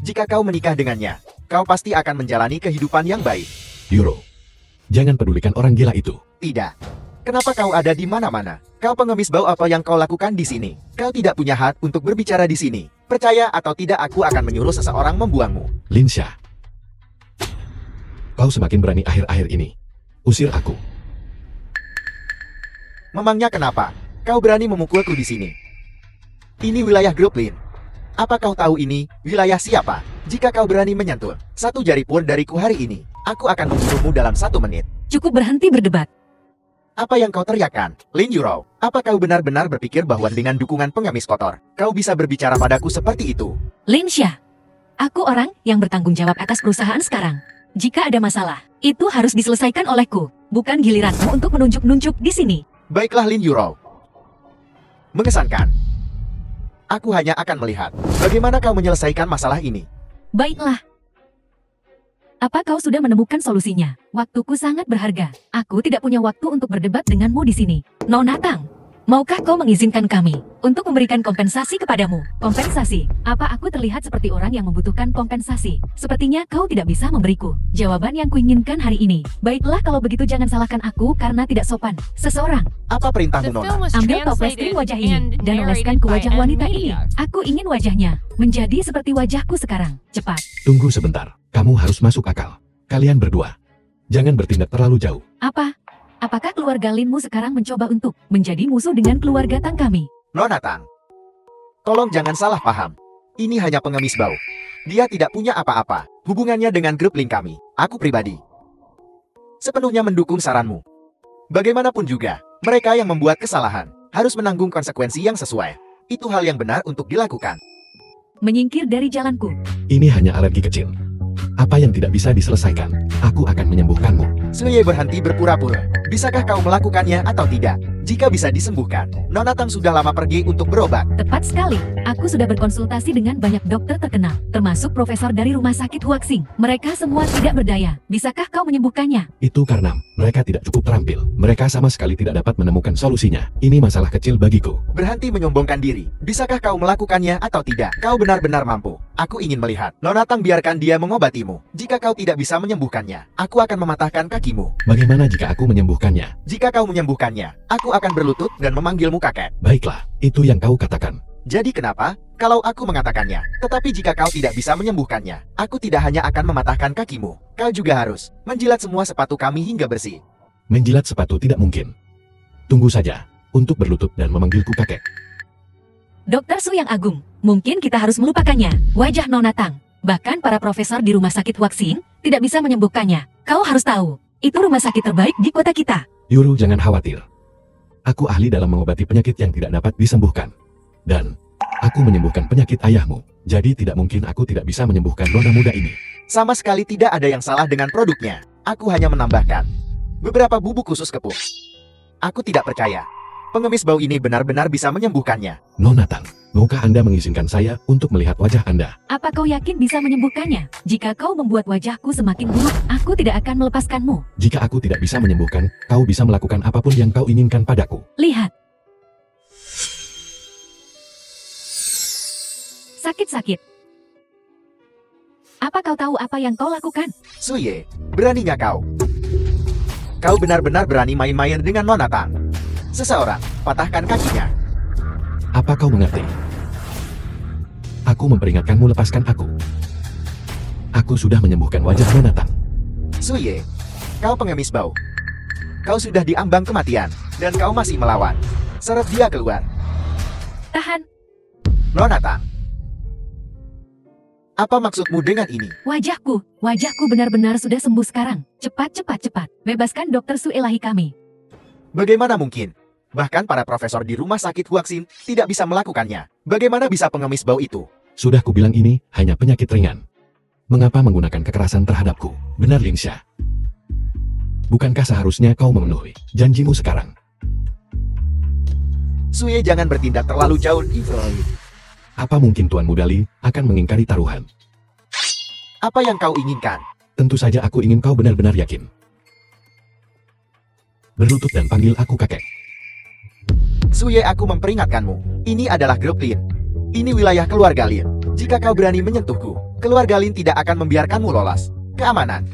Jika kau menikah dengannya, kau pasti akan menjalani kehidupan yang baik. Yuro, jangan pedulikan orang gila itu. Tidak. Kenapa kau ada di mana-mana? Kau pengemis bau, apa yang kau lakukan di sini? Kau tidak punya hak untuk berbicara di sini. Percaya atau tidak, aku akan menyuruh seseorang membuangmu. Linsha, kau semakin berani akhir-akhir ini. Usir aku. Memangnya kenapa? Kau berani memukulku di sini? Ini wilayah grup Lin. Apa kau tahu ini wilayah siapa? Jika kau berani menyentuh satu jari pun dariku hari ini, aku akan membunuhmu dalam 1 menit. Cukup berhenti berdebat. Apa yang kau teriakkan, Lin Yuro? Apa kau benar-benar berpikir bahwa dengan dukungan pengemis kotor, kau bisa berbicara padaku seperti itu? Linsha, aku orang yang bertanggung jawab atas perusahaan sekarang. Jika ada masalah, itu harus diselesaikan olehku, bukan giliranmu untuk menunjuk-nunjuk di sini. Baiklah Lin Yuro. Mengesankan. Aku hanya akan melihat bagaimana kau menyelesaikan masalah ini. Baiklah. Apa kau sudah menemukan solusinya? Waktuku sangat berharga. Aku tidak punya waktu untuk berdebat denganmu di sini. Nona Tang, maukah kau mengizinkan kami untuk memberikan kompensasi kepadamu? Kompensasi? Apa aku terlihat seperti orang yang membutuhkan kompensasi? Sepertinya kau tidak bisa memberiku jawaban yang kuinginkan hari ini. Baiklah, kalau begitu jangan salahkan aku karena tidak sopan. Seseorang, Apa perintahmu, The Nona? film was ambil toples translated wajah and ini dan oleskan narrated ke by wajah M. wanita ini. Media. Aku ingin wajahnya menjadi seperti wajahku sekarang. Cepat. Tunggu sebentar, kamu harus masuk akal. Kalian berdua, jangan bertindak terlalu jauh. Apa? Apakah keluarga Linmu sekarang mencoba untuk menjadi musuh dengan keluarga Tang kami? Nona Tang. Tolong jangan salah paham. Ini hanya pengemis bau. Dia tidak punya apa-apa hubungannya dengan grup Lin kami. Aku pribadi sepenuhnya mendukung saranmu. Bagaimanapun juga, mereka yang membuat kesalahan harus menanggung konsekuensi yang sesuai. Itu hal yang benar untuk dilakukan. Menyingkir dari jalanku. Ini hanya alergi kecil. Apa yang tidak bisa diselesaikan, aku akan menyembuhkanmu. Suye berhenti berpura-pura. Bisakah kau melakukannya atau tidak? Jika bisa disembuhkan, Nona Tang sudah lama pergi untuk berobat. Tepat sekali. Aku sudah berkonsultasi dengan banyak dokter terkenal, termasuk profesor dari rumah sakit Huaxing. Mereka semua tidak berdaya. Bisakah kau menyembuhkannya? Itu karena mereka tidak cukup terampil. Mereka sama sekali tidak dapat menemukan solusinya. Ini masalah kecil bagiku. Berhenti menyombongkan diri. Bisakah kau melakukannya atau tidak? Kau benar-benar mampu. Aku ingin melihat. Nona Tang, biarkan dia mengobatimu. Jika kau tidak bisa menyembuhkannya, aku akan mematahkan kakimu. Bagaimana jika aku menyembuhkannya? Jika kau menyembuhkannya, aku akan berlutut dan memanggilmu kakek. Baiklah, itu yang kau katakan. Jadi kenapa? Kalau aku mengatakannya, tetapi jika kau tidak bisa menyembuhkannya, aku tidak hanya akan mematahkan kakimu. Kau juga harus menjilat semua sepatu kami hingga bersih. Menjilat sepatu tidak mungkin. Tunggu saja, untuk berlutut dan memanggilku kakek. Dokter Su yang agung, mungkin kita harus melupakannya. Wajah Nona Tang. Bahkan para profesor di rumah sakit Huaxing tidak bisa menyembuhkannya. Kau harus tahu, itu rumah sakit terbaik di kota kita. Yuru, jangan khawatir. Aku ahli dalam mengobati penyakit yang tidak dapat disembuhkan. Dan aku menyembuhkan penyakit ayahmu. Jadi tidak mungkin aku tidak bisa menyembuhkan nona muda ini. Sama sekali tidak ada yang salah dengan produknya. Aku hanya menambahkan beberapa bubuk khusus kepuk. Aku tidak percaya pengemis bau ini benar-benar bisa menyembuhkannya. Nona Tang, maukah Anda mengizinkan saya untuk melihat wajah Anda? Apa kau yakin bisa menyembuhkannya? Jika kau membuat wajahku semakin buruk, aku tidak akan melepaskanmu. Jika aku tidak bisa menyembuhkan, kau bisa melakukan apapun yang kau inginkan padaku. Lihat. Sakit-sakit. Apa kau tahu apa yang kau lakukan? Suye, beraninya kau? Kau benar-benar berani main-main dengan Nona Tang. Seseorang patahkan kakinya. Apa kau mengerti? Aku memperingatkanmu, lepaskan aku. Aku sudah menyembuhkan wajah Nona Tang. Suye, kau pengemis bau. Kau sudah diambang kematian, dan kau masih melawan. Seret dia keluar. Tahan. Nona Tang. Apa maksudmu dengan ini? Wajahku benar-benar sudah sembuh sekarang. Cepat. Bebaskan Dokter Su ilahi kami. Bagaimana mungkin? Bahkan para profesor di rumah sakit Huaxin tidak bisa melakukannya. Bagaimana bisa pengemis bau itu? Sudah kubilang ini hanya penyakit ringan. Mengapa menggunakan kekerasan terhadapku? Benar, Linsha. Bukankah seharusnya kau memenuhi janjimu sekarang? Suye, jangan bertindak terlalu jauh. Apa mungkin Tuan Muda Li akan mengingkari taruhan? Apa yang kau inginkan? Tentu saja aku ingin kau benar-benar yakin Berlutut dan panggil aku kakek. Suye, aku memperingatkanmu. Ini adalah grup Lin. Ini wilayah keluarga Lin. Jika kau berani menyentuhku, keluarga Lin tidak akan membiarkanmu lolos. Keamanan.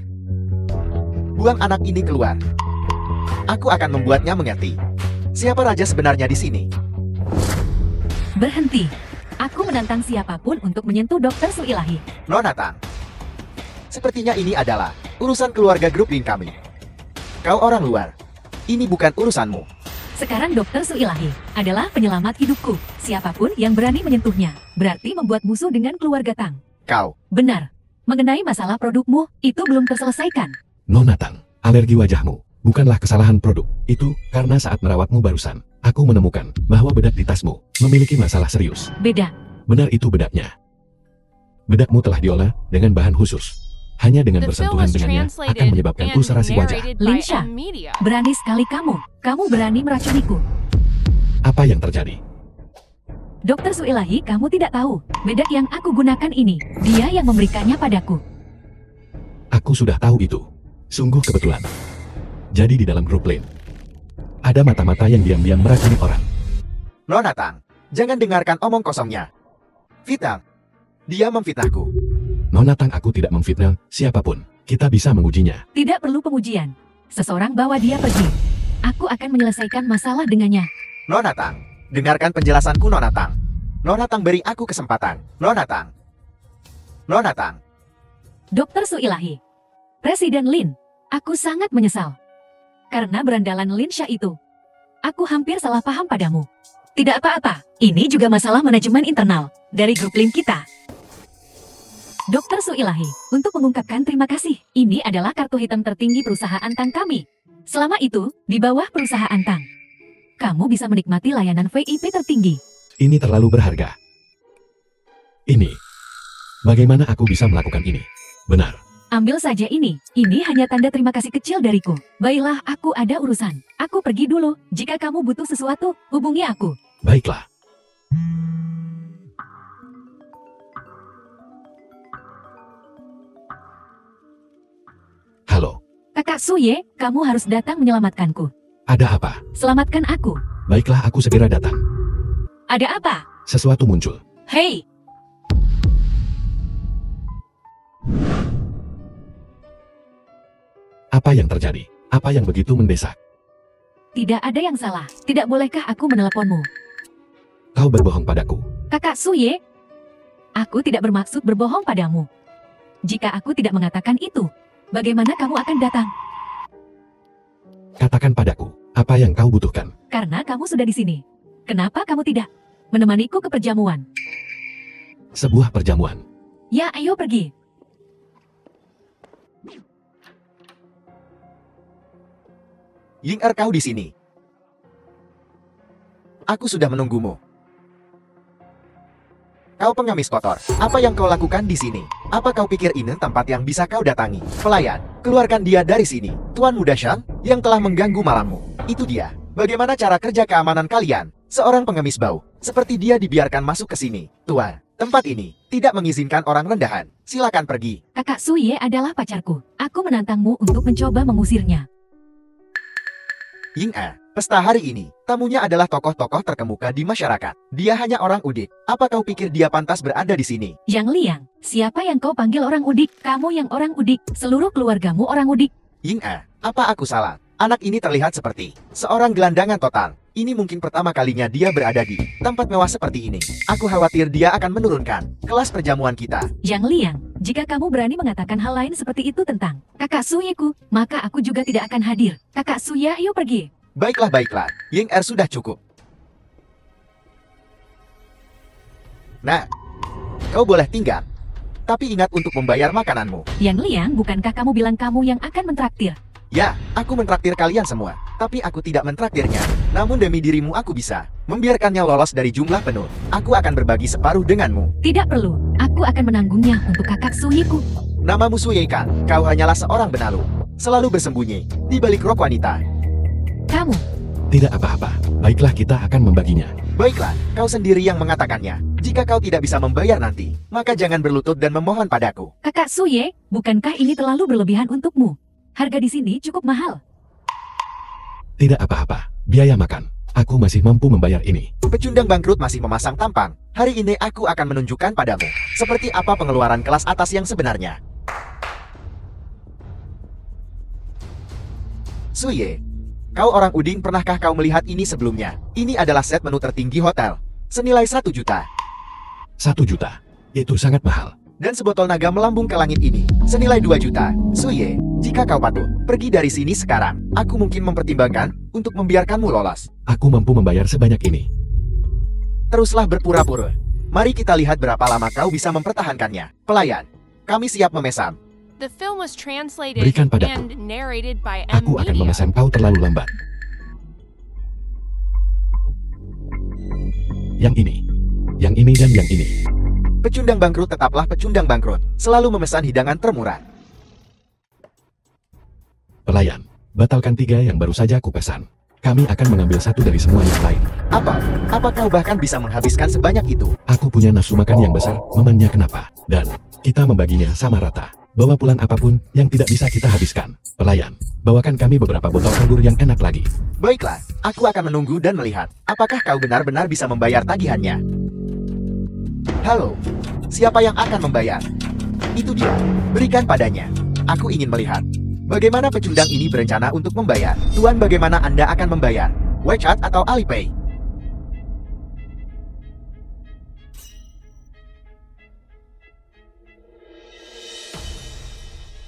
Buang anak ini keluar. Aku akan membuatnya mengerti. Siapa raja sebenarnya di sini? Berhenti. Aku menantang siapapun untuk menyentuh Dokter Su Ilahi. Nona Tang. Sepertinya ini adalah urusan keluarga grup Lin kami. Kau orang luar. Ini bukan urusanmu. Sekarang Dokter Su Ilahi adalah penyelamat hidupku. Siapapun yang berani menyentuhnya, berarti membuat musuh dengan keluarga Tang. Kau. Benar. Mengenai masalah produkmu, itu belum terselesaikan. Nona Tang, alergi wajahmu bukanlah kesalahan produk. Itu karena saat merawatmu barusan, aku menemukan bahwa bedak di tasmu memiliki masalah serius. Beda. Benar, itu bedaknya. Bedakmu telah diolah dengan bahan khusus. Hanya dengan The film bersentuhan was dengannya akan translated menyebabkan and ulcerasi wajah. narrated by Linsha. M Media. Berani sekali kamu. Kamu berani meracuniku. Apa yang terjadi? Dokter Su Ilahi, kamu tidak tahu. Bedak yang aku gunakan ini, dia yang memberikannya padaku. Aku sudah tahu itu. Sungguh kebetulan. Jadi di dalam grup Lin, ada mata-mata yang diam-diam meracuni orang. Nona Tang, jangan dengarkan omong kosongnya. Fitnah. Dia memfitnahku. Nona Tang, aku tidak memfitnah siapapun. Kita bisa mengujinya. Tidak perlu pengujian. Seseorang bawa dia pergi. Aku akan menyelesaikan masalah dengannya. Nona Tang, dengarkan penjelasanku Nona Tang. Nona Tang, beri aku kesempatan. Nona Tang. Nona Tang. Dokter Su Ilahi. Presiden Lin, aku sangat menyesal. Karena berandalan Linsha itu. Aku hampir salah paham padamu. Tidak apa-apa, ini juga masalah manajemen internal dari grup Lin kita. Dokter Su Ilahi, untuk mengungkapkan terima kasih, ini adalah kartu hitam tertinggi perusahaan Tang kami. Selama itu, di bawah perusahaan Tang, kamu bisa menikmati layanan VIP tertinggi. Ini terlalu berharga. Ini. Bagaimana aku bisa melakukan ini? Benar. Ambil saja ini hanya tanda terima kasih kecil dariku. Baiklah, aku ada urusan. Aku pergi dulu, jika kamu butuh sesuatu, hubungi aku. Baiklah. Halo, Kakak Suye, kamu harus datang menyelamatkanku. ada apa? Selamatkan aku. Baiklah, aku segera datang. Ada apa? Sesuatu muncul. Hei! Apa yang terjadi? Apa yang begitu mendesak? Tidak ada yang salah. Tidak bolehkah aku meneleponmu? Kau berbohong padaku. Kakak Suye, aku tidak bermaksud berbohong padamu. Jika aku tidak mengatakan itu, bagaimana kamu akan datang? Katakan padaku, apa yang kau butuhkan? Karena kamu sudah di sini. Kenapa kamu tidak menemaniku ke perjamuan? Sebuah perjamuan. Ya, ayo pergi. Ying kau di sini. Aku sudah menunggumu. Kau pengemis kotor. Apa yang kau lakukan di sini? Apa kau pikir ini tempat yang bisa kau datangi? Pelayan, keluarkan dia dari sini. Tuan Muda Shang, yang telah mengganggu malammu. Itu dia. Bagaimana cara kerja keamanan kalian? Seorang pengemis bau. Seperti dia dibiarkan masuk ke sini. Tuan, tempat ini tidak mengizinkan orang rendahan. Silakan pergi. Kakak Suye adalah pacarku. Aku menantangmu untuk mencoba mengusirnya. Ying pesta hari ini, tamunya adalah tokoh-tokoh terkemuka di masyarakat. Dia hanya orang udik. Apa kau pikir dia pantas berada di sini? Yang Liang, siapa yang kau panggil orang udik? Kamu yang orang udik. Seluruh keluargamu orang udik. Ying apa aku salah? Anak ini terlihat seperti seorang gelandangan total. Ini mungkin pertama kalinya dia berada di tempat mewah seperti ini. Aku khawatir dia akan menurunkan kelas perjamuan kita. Yang Liang, jika kamu berani mengatakan hal lain seperti itu tentang kakak Suyeku, maka aku juga tidak akan hadir. Kakak Suye, ayo pergi. Baiklah. Ying sudah cukup. Nah, kau boleh tinggal. Tapi ingat untuk membayar makananmu. Yang Liang, bukankah kamu bilang kamu yang akan mentraktir? Ya, aku mentraktir kalian semua. Tapi aku tidak mentraktirnya. Namun demi dirimu aku bisa membiarkannya lolos dari jumlah penuh. Aku akan berbagi separuh denganmu. Tidak perlu. Aku akan menanggungnya untuk kakak Suyeku. Namamu Suye kan? Kau hanyalah seorang benalu. Selalu bersembunyi di balik rok wanita. Kamu. Tidak apa-apa. Baiklah, kita akan membaginya. Baiklah, kau sendiri yang mengatakannya. Jika kau tidak bisa membayar nanti, maka jangan berlutut dan memohon padaku. Kakak Suye, bukankah ini terlalu berlebihan untukmu? Harga di sini cukup mahal. Tidak apa-apa, biaya makan. Aku masih mampu membayar ini. Pecundang bangkrut masih memasang tampang. Hari ini aku akan menunjukkan padamu seperti apa pengeluaran kelas atas yang sebenarnya. Suye, kau orang Uding, pernahkah kau melihat ini sebelumnya? Ini adalah set menu tertinggi hotel, senilai 1 juta. 1 juta? Itu sangat mahal. Dan sebotol naga melambung ke langit ini, senilai 2 juta. Suye, jika kau patuh, pergi dari sini sekarang. Aku mungkin mempertimbangkan untuk membiarkanmu lolos. Aku mampu membayar sebanyak ini. Teruslah berpura-pura. Mari kita lihat berapa lama kau bisa mempertahankannya. Pelayan, kami siap memesan. The film was translated Berikan padaku. and narrated by M Aku akan Media. memesan kau terlalu lambat. Yang ini, dan yang ini. Pecundang bangkrut tetaplah pecundang bangkrut, selalu memesan hidangan termurah. Pelayan, batalkan 3 yang baru saja aku pesan. Kami akan mengambil 1 dari semua yang lain. Apa kau bahkan bisa menghabiskan sebanyak itu? Aku punya nafsu makan yang besar, memangnya kenapa? Dan kita membaginya sama rata. Bawa pulang apapun yang tidak bisa kita habiskan. Pelayan, bawakan kami beberapa botol anggur yang enak lagi. Baiklah, aku akan menunggu dan melihat apakah kau benar-benar bisa membayar tagihannya. Halo, siapa yang akan membayar? Itu dia, berikan padanya. Aku ingin melihat bagaimana pecundang ini berencana untuk membayar. Tuan, bagaimana Anda akan membayar? WeChat atau Alipay?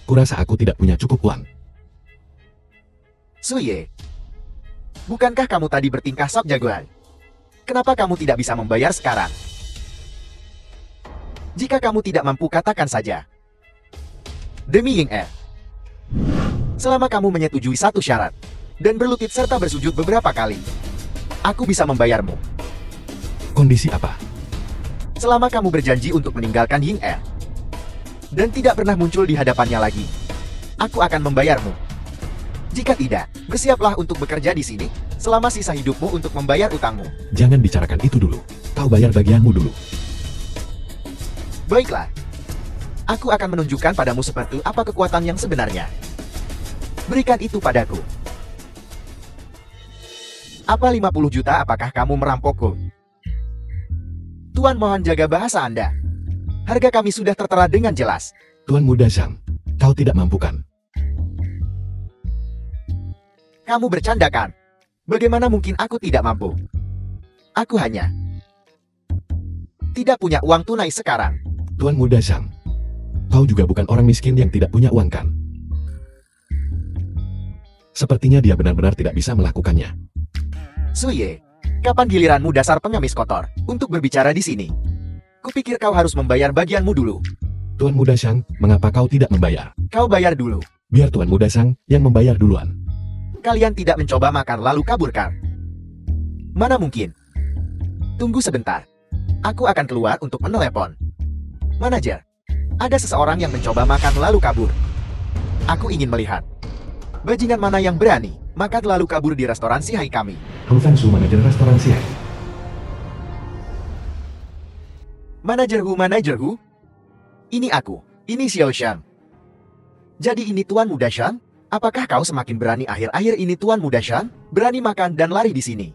Kurasa aku tidak punya cukup uang. Suye, bukankah kamu tadi bertingkah sok jagoan? Kenapa kamu tidak bisa membayar sekarang? Jika kamu tidak mampu, katakan saja. Demi Ying Er, selama kamu menyetujui satu syarat dan berlutut serta bersujud beberapa kali, aku bisa membayarmu. Kondisi apa? Selama kamu berjanji untuk meninggalkan Ying Er dan tidak pernah muncul di hadapannya lagi, aku akan membayarmu. Jika tidak, bersiaplah untuk bekerja di sini selama sisa hidupmu untuk membayar utangmu. Jangan bicarakan itu dulu. Kau bayar bagianmu dulu. Baiklah, aku akan menunjukkan padamu seperti apa kekuatan yang sebenarnya. Berikan itu padaku. Apa 50 juta? Apakah kamu merampokku? Tuan, mohon jaga bahasa Anda. Harga kami sudah tertera dengan jelas. Tuan Muda Zhang, kau tidak mampu kan? Kamu bercandakan. Bagaimana mungkin aku tidak mampu? Aku hanya tidak punya uang tunai sekarang. Tuan Muda Zhang, kau juga bukan orang miskin yang tidak punya uang kan? Sepertinya dia benar-benar tidak bisa melakukannya. Suye, kapan giliranmu dasar pengemis kotor untuk berbicara di sini? Kupikir kau harus membayar bagianmu dulu. Tuan Muda Zhang, mengapa kau tidak membayar? Kau bayar dulu. Biar Tuan Muda Zhang yang membayar duluan. Kalian tidak mencoba makan lalu kaburkan. Mana mungkin? Tunggu sebentar. Aku akan keluar untuk menelepon. Manajer, ada seseorang yang mencoba makan lalu kabur. Aku ingin melihat bajingan mana yang berani makan lalu kabur di restoran Sihai kami. Hou Sang-su, manajer restoran Sihai. Manajer Hu? Ini aku. Ini Xiao Shan. Jadi ini Tuan Muda Shan? Apakah kau semakin berani akhir-akhir ini, Tuan Muda Shan? Berani makan dan lari di sini.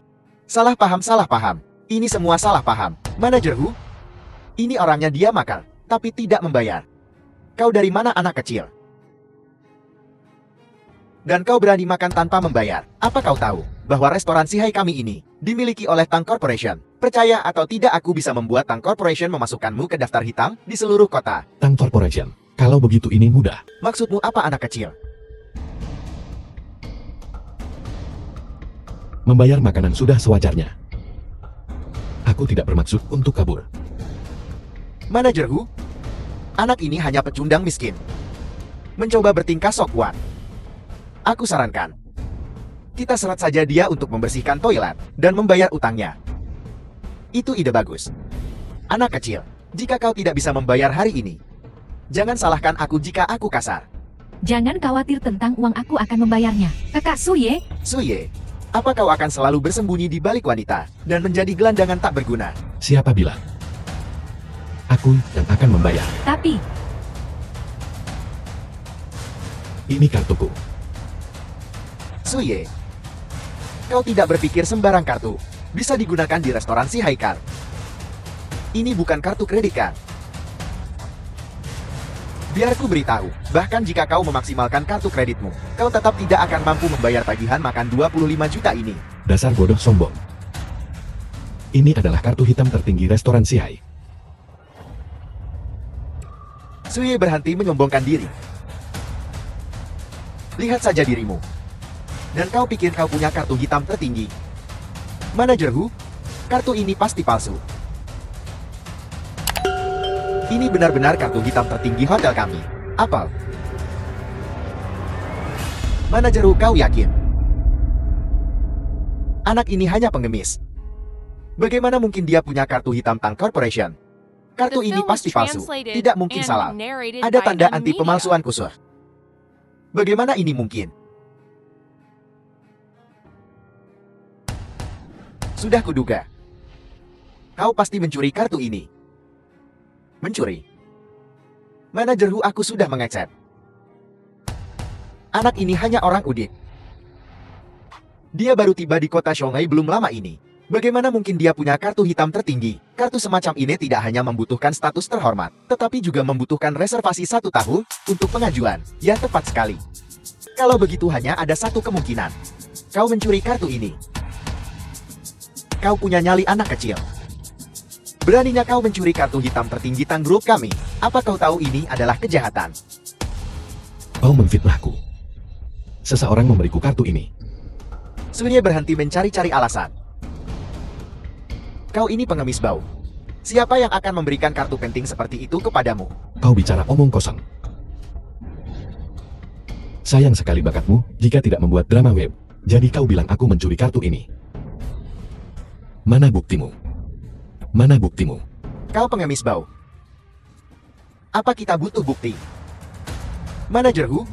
Salah paham, salah paham. Ini semua salah paham. Manajer Hu? Ini orangnya, dia makan, tapi tidak membayar. Kau dari mana, anak kecil? Dan kau berani makan tanpa membayar. Apa kau tahu bahwa restoran Sihai kami ini dimiliki oleh Tang Corporation? Percaya atau tidak, aku bisa membuat Tang Corporation memasukkanmu ke daftar hitam di seluruh kota. Tang Corporation, kalau begitu ini mudah. Maksudmu apa, anak kecil? Membayar makanan sudah sewajarnya. Aku tidak bermaksud untuk kabur. Manajer Hu? Anak ini hanya pecundang miskin. Mencoba bertingkah sok kuat. Aku sarankan kita seret saja dia untuk membersihkan toilet dan membayar utangnya. Itu ide bagus. Anak kecil, jika kau tidak bisa membayar hari ini, jangan salahkan aku jika aku kasar. Jangan khawatir tentang uang, aku akan membayarnya. Kakak Suye, Suye, apa kau akan selalu bersembunyi di balik wanita dan menjadi gelandangan tak berguna? Siapa bilang? Aku yang akan membayar. tapi Ini kartuku. Suye, Kau tidak berpikir sembarang kartu bisa digunakan di restoran si Haikar. Ini bukan kartu kredit kan? Biar ku beritahu, bahkan jika kau memaksimalkan kartu kreditmu, kau tetap tidak akan mampu membayar tagihan makan 25 juta ini. Dasar bodoh sombong. Ini adalah kartu hitam tertinggi restoran Sihai. Suye berhenti menyombongkan diri. Lihat saja dirimu. Dan kau pikir kau punya kartu hitam tertinggi. Manajer Hu, kartu ini pasti palsu. Ini benar-benar kartu hitam tertinggi hotel kami. Apel. Manajer Hu, kau yakin? Anak ini hanya pengemis. Bagaimana mungkin dia punya kartu hitam Tang Corporation? Kartu ini pasti palsu. Tidak mungkin salah. Ada tanda anti pemalsuan khusus. Bagaimana ini mungkin? Sudah kuduga. Kau pasti mencuri kartu ini. Mencuri? Manajer Hu, aku sudah mengecek. Anak ini hanya orang udik. Dia baru tiba di kota Shanghai belum lama ini. Bagaimana mungkin dia punya kartu hitam tertinggi? Kartu semacam ini tidak hanya membutuhkan status terhormat, tetapi juga membutuhkan reservasi 1 tahun untuk pengajuan. Ya, tepat sekali. Kalau begitu hanya ada satu kemungkinan. Kau mencuri kartu ini. Kau punya nyali anak kecil. Beraninya kau mencuri kartu hitam tertinggi Tang Group kami. Apa kau tahu ini adalah kejahatan? Kau memfitnahku. Seseorang memberiku kartu ini. Surya berhenti mencari-cari alasan. Kau ini pengemis bau. Siapa yang akan memberikan kartu penting seperti itu kepadamu? Kau bicara omong kosong. Sayang sekali bakatmu jika tidak membuat drama web. Jadi kau bilang aku mencuri kartu ini. Mana buktimu? Mana buktimu? Kau pengemis bau. Apa kita butuh bukti? Manajer Hu,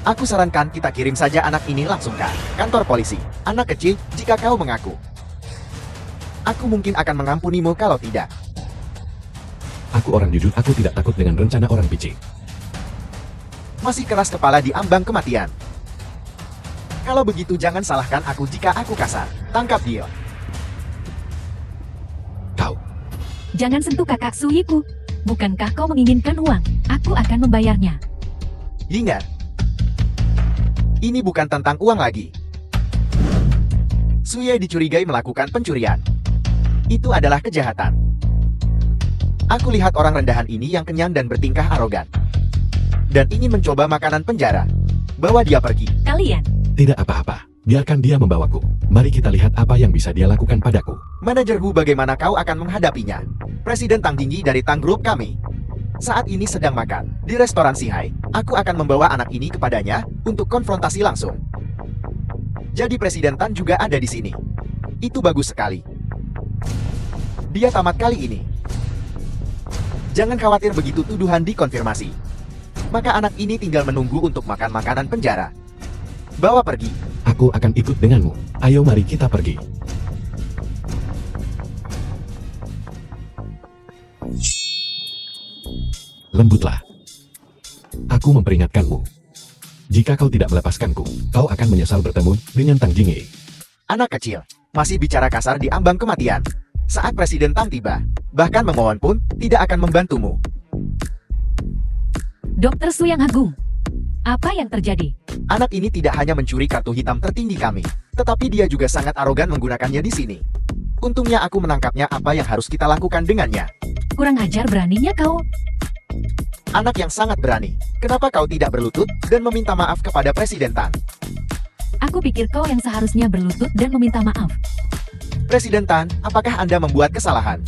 aku sarankan kita kirim saja anak ini langsung ke kantor polisi. Anak kecil, jika kau mengaku, aku mungkin akan mengampunimu kalau tidak. Aku orang jujur, aku tidak takut dengan rencana orang picik. Masih keras kepala di ambang kematian. Kalau begitu jangan salahkan aku jika aku kasar. Tangkap dia. Kau. Jangan sentuh kakak Suyiku. Bukankah kau menginginkan uang? Aku akan membayarnya. Ingat, ini bukan tentang uang lagi. Suye dicurigai melakukan pencurian. Itu adalah kejahatan. Aku lihat orang rendahan ini yang kenyang dan bertingkah arogan. Dan ingin mencoba makanan penjara. Bawa dia pergi. Kalian. Tidak apa-apa. Biarkan dia membawaku. Mari kita lihat apa yang bisa dia lakukan padaku. Manajer Hu, bagaimana kau akan menghadapinya? Presiden Tang tinggi dari Tang Group kami saat ini sedang makan di restoran Sihai. Aku akan membawa anak ini kepadanya untuk konfrontasi langsung. Jadi Presiden Tan juga ada di sini. Itu bagus sekali. Dia tamat kali ini. Jangan khawatir begitu tuduhan dikonfirmasi. Maka anak ini tinggal menunggu untuk makan makanan penjara. Bawa pergi. Aku akan ikut denganmu. Ayo mari kita pergi. Lembutlah. Aku memperingatkanmu. Jika kau tidak melepaskanku, kau akan menyesal bertemu dengan Tang Jingyi. Anak kecil, masih bicara kasar di ambang kematian. Saat Presiden Tang tiba, bahkan memohon pun tidak akan membantumu. Dr. Su yang agung. Apa yang terjadi? Anak ini tidak hanya mencuri kartu hitam tertinggi kami, tetapi dia juga sangat arogan menggunakannya di sini. Untungnya aku menangkapnya. Apa yang harus kita lakukan dengannya? Kurang ajar beraninya kau. Anak yang sangat berani. Kenapa kau tidak berlutut dan meminta maaf kepada Presiden Tan? Aku pikir kau yang seharusnya berlutut dan meminta maaf. Presiden Tan, apakah Anda membuat kesalahan?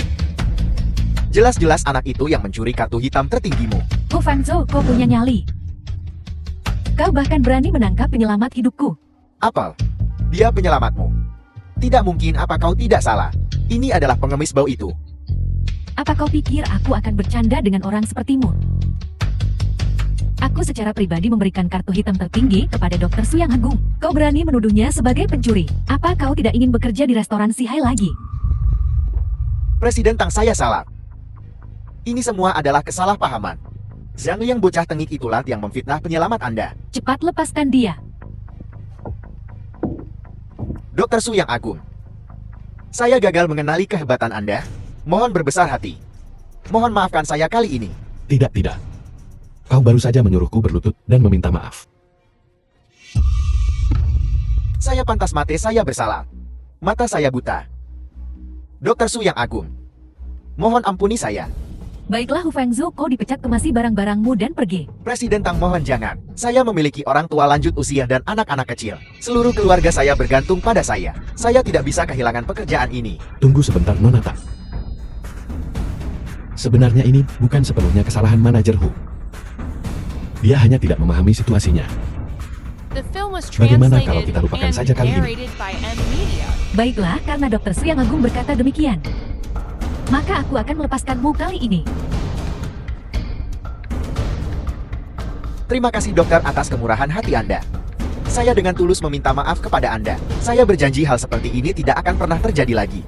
Jelas-jelas anak itu yang mencuri kartu hitam tertinggimu. Hu Fangzhou, kau punya nyali. Kau bahkan berani menangkap penyelamat hidupku. Apel, dia penyelamatmu. Tidak mungkin, apa kau tidak salah? Ini adalah pengemis bau itu. Apa kau pikir aku akan bercanda dengan orang sepertimu? Aku secara pribadi memberikan kartu hitam tertinggi kepada Dr. Su yang agung. Kau berani menuduhnya sebagai pencuri. Apa kau tidak ingin bekerja di restoran Sihai lagi? Presiden Tang, saya salah. Ini semua adalah kesalahpahaman. Zhang Liang bocah tengik itulah yang memfitnah penyelamat Anda. Cepat lepaskan dia. Dr. Su yang agung. Saya gagal mengenali kehebatan Anda. Mohon berbesar hati. Mohon maafkan saya kali ini. Tidak, tidak. Kau baru saja menyuruhku berlutut dan meminta maaf. Saya pantas mati, saya bersalah. Mata saya buta. Dr. Su yang agung. Mohon ampuni saya. Baiklah Hu Fengzhou, kau dipecat, kemasi barang-barangmu dan pergi. Presiden Tang, mohon jangan. Saya memiliki orang tua lanjut usia dan anak-anak kecil. Seluruh keluarga saya bergantung pada saya. Saya tidak bisa kehilangan pekerjaan ini. Tunggu sebentar, Nona Tang. Sebenarnya ini bukan sepenuhnya kesalahan manajer Hu. Dia hanya tidak memahami situasinya. The film was Bagaimana kalau kita translated lupakan and saja kali ini? narrated by M Media. Baiklah, karena Dr. Su yang agung berkata demikian, maka aku akan melepaskanmu kali ini. Terima kasih dokter atas kemurahan hati Anda. Saya dengan tulus meminta maaf kepada Anda. Saya berjanji hal seperti ini tidak akan pernah terjadi lagi.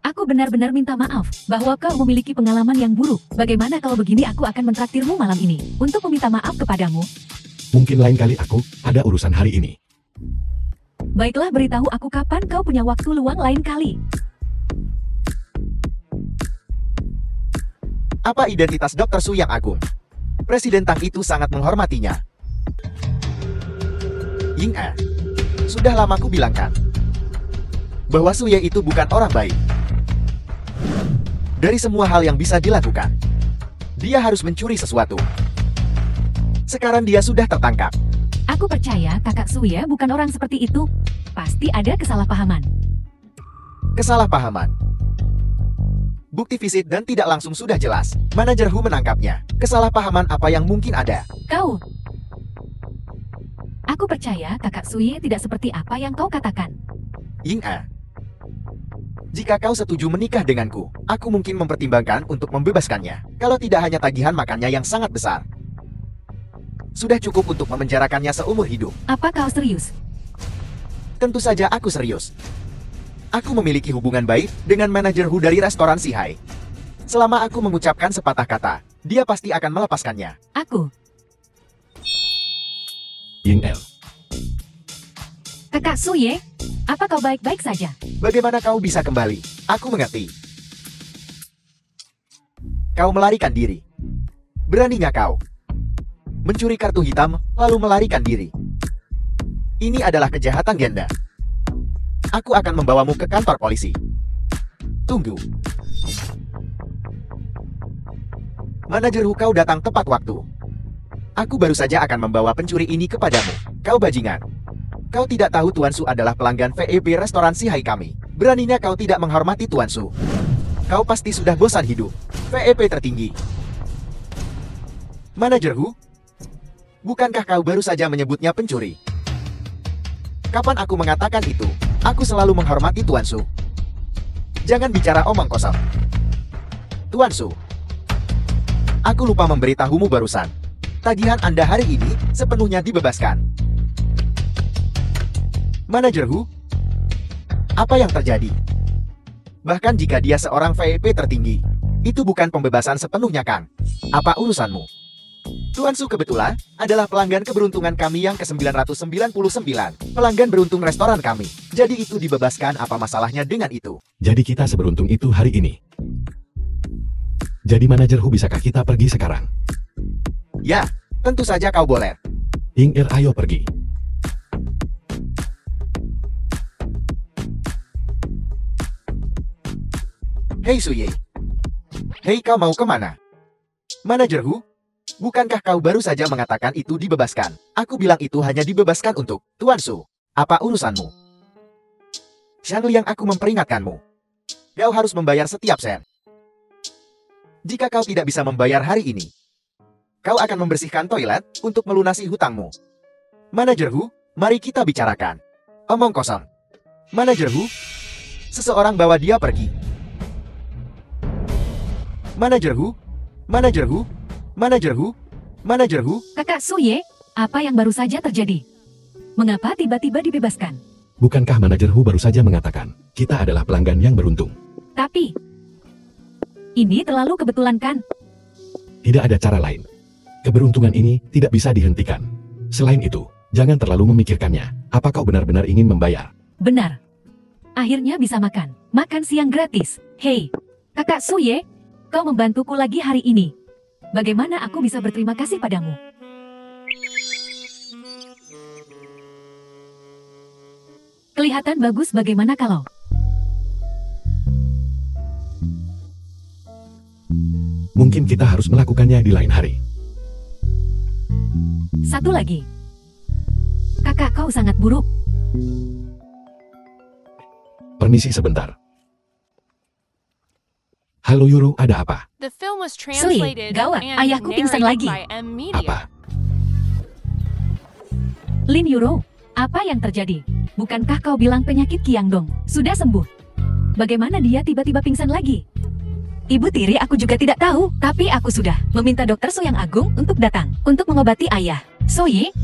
Aku benar-benar minta maaf bahwa kau memiliki pengalaman yang buruk. Bagaimana kalau begini, aku akan mentraktirmu malam ini untuk meminta maaf kepadamu. Mungkin lain kali aku ada urusan hari ini. Baiklah, beritahu aku kapan kau punya waktu luang lain kali. Apa identitas Dr. Su yang agung? Presiden Tang itu sangat menghormatinya. Ying Er, sudah lama ku bilangkan bahwa Su Ye itu bukan orang baik. Dari semua hal yang bisa dilakukan, dia harus mencuri sesuatu. Sekarang dia sudah tertangkap. Aku percaya kakak Su Ye bukan orang seperti itu. Pasti ada kesalahpahaman. Kesalahpahaman. Bukti fisik dan tidak langsung sudah jelas. Manajer Hu menangkapnya. Kesalahpahaman apa yang mungkin ada? Kau. Aku percaya kakak Su Ye tidak seperti apa yang kau katakan. Ying Er, jika kau setuju menikah denganku, aku mungkin mempertimbangkan untuk membebaskannya. Kalau tidak hanya tagihan makannya yang sangat besar. Sudah cukup untuk memenjarakannya seumur hidup. Apa kau serius? Tentu saja aku serius. Aku memiliki hubungan baik dengan manajer Hu dari restoran Sihai. Selama aku mengucapkan sepatah kata, dia pasti akan melepaskannya. Aku. Ying El, Kakak Su Ye, apa kau baik-baik saja? Bagaimana kau bisa kembali? Aku mengerti. Kau melarikan diri. Beraninya kau mencuri kartu hitam, lalu melarikan diri. Ini adalah kejahatan ganda. Aku akan membawamu ke kantor polisi. Tunggu. Manajer Hu, kau datang tepat waktu. Aku baru saja akan membawa pencuri ini kepadamu. Kau bajingan. Kau tidak tahu Tuan Su adalah pelanggan VIP restoran Sihai kami. Beraninya kau tidak menghormati Tuan Su. Kau pasti sudah bosan hidup. VIP tertinggi. Manajer Hu, bukankah kau baru saja menyebutnya pencuri? Kapan aku mengatakan itu? Aku selalu menghormati Tuan Su. Jangan bicara omong kosong. Tuan Su, aku lupa memberitahumu barusan. Tagihan Anda hari ini sepenuhnya dibebaskan. Manajer Hu, apa yang terjadi? Bahkan jika dia seorang VIP tertinggi, itu bukan pembebasan sepenuhnya, Kang. Apa urusanmu? Tuan Su kebetulan adalah pelanggan keberuntungan kami yang ke-999. Pelanggan beruntung restoran kami. Jadi itu dibebaskan, apa masalahnya dengan itu? jadi kita seberuntung itu hari ini. Jadi manajer Hu, bisakah kita pergi sekarang? Ya, tentu saja kau boleh. Ying Er, ayo pergi. Hei Su Ye. Hei, kau mau kemana? Manajer Hu, bukankah kau baru saja mengatakan itu dibebaskan? Aku bilang itu hanya dibebaskan untuk Tuan Su. Apa urusanmu? Shan Liang, aku memperingatkanmu. Kau harus membayar setiap sen. Jika kau tidak bisa membayar hari ini, kau akan membersihkan toilet untuk melunasi hutangmu. Manajer Hu, mari kita bicarakan. Omong kosong. Manajer Hu, seseorang bawa dia pergi. Manajer Hu, Manajer Hu, Manajer Hu, Manajer Hu. Kakak Su Ye, apa yang baru saja terjadi? Mengapa tiba-tiba dibebaskan? Bukankah manajer Hu baru saja mengatakan, kita adalah pelanggan yang beruntung? Tapi, ini terlalu kebetulan kan? Tidak ada cara lain. Keberuntungan ini tidak bisa dihentikan. Selain itu, jangan terlalu memikirkannya. Apa kau benar-benar ingin membayar? Benar. Akhirnya bisa makan. Makan siang gratis. Hei, Kakak Suye, kau membantuku lagi hari ini. Bagaimana aku bisa berterima kasih padamu? Kelihatan bagus, bagaimana kalau... Mungkin kita harus melakukannya di lain hari. Satu lagi. Kakak, kau sangat buruk. Permisi sebentar. Halo Yuro, ada apa? The film was Sui, translated gawat, and ayahku pingsan narrated lagi. by M Media. Apa? Lin Yuro, apa yang terjadi? Bukankah kau bilang penyakit Qiangdong sudah sembuh? Bagaimana dia tiba-tiba pingsan lagi? Ibu tiri, aku juga tidak tahu, tapi aku sudah meminta dokter Su yang Agung untuk datang untuk mengobati ayah. Soye,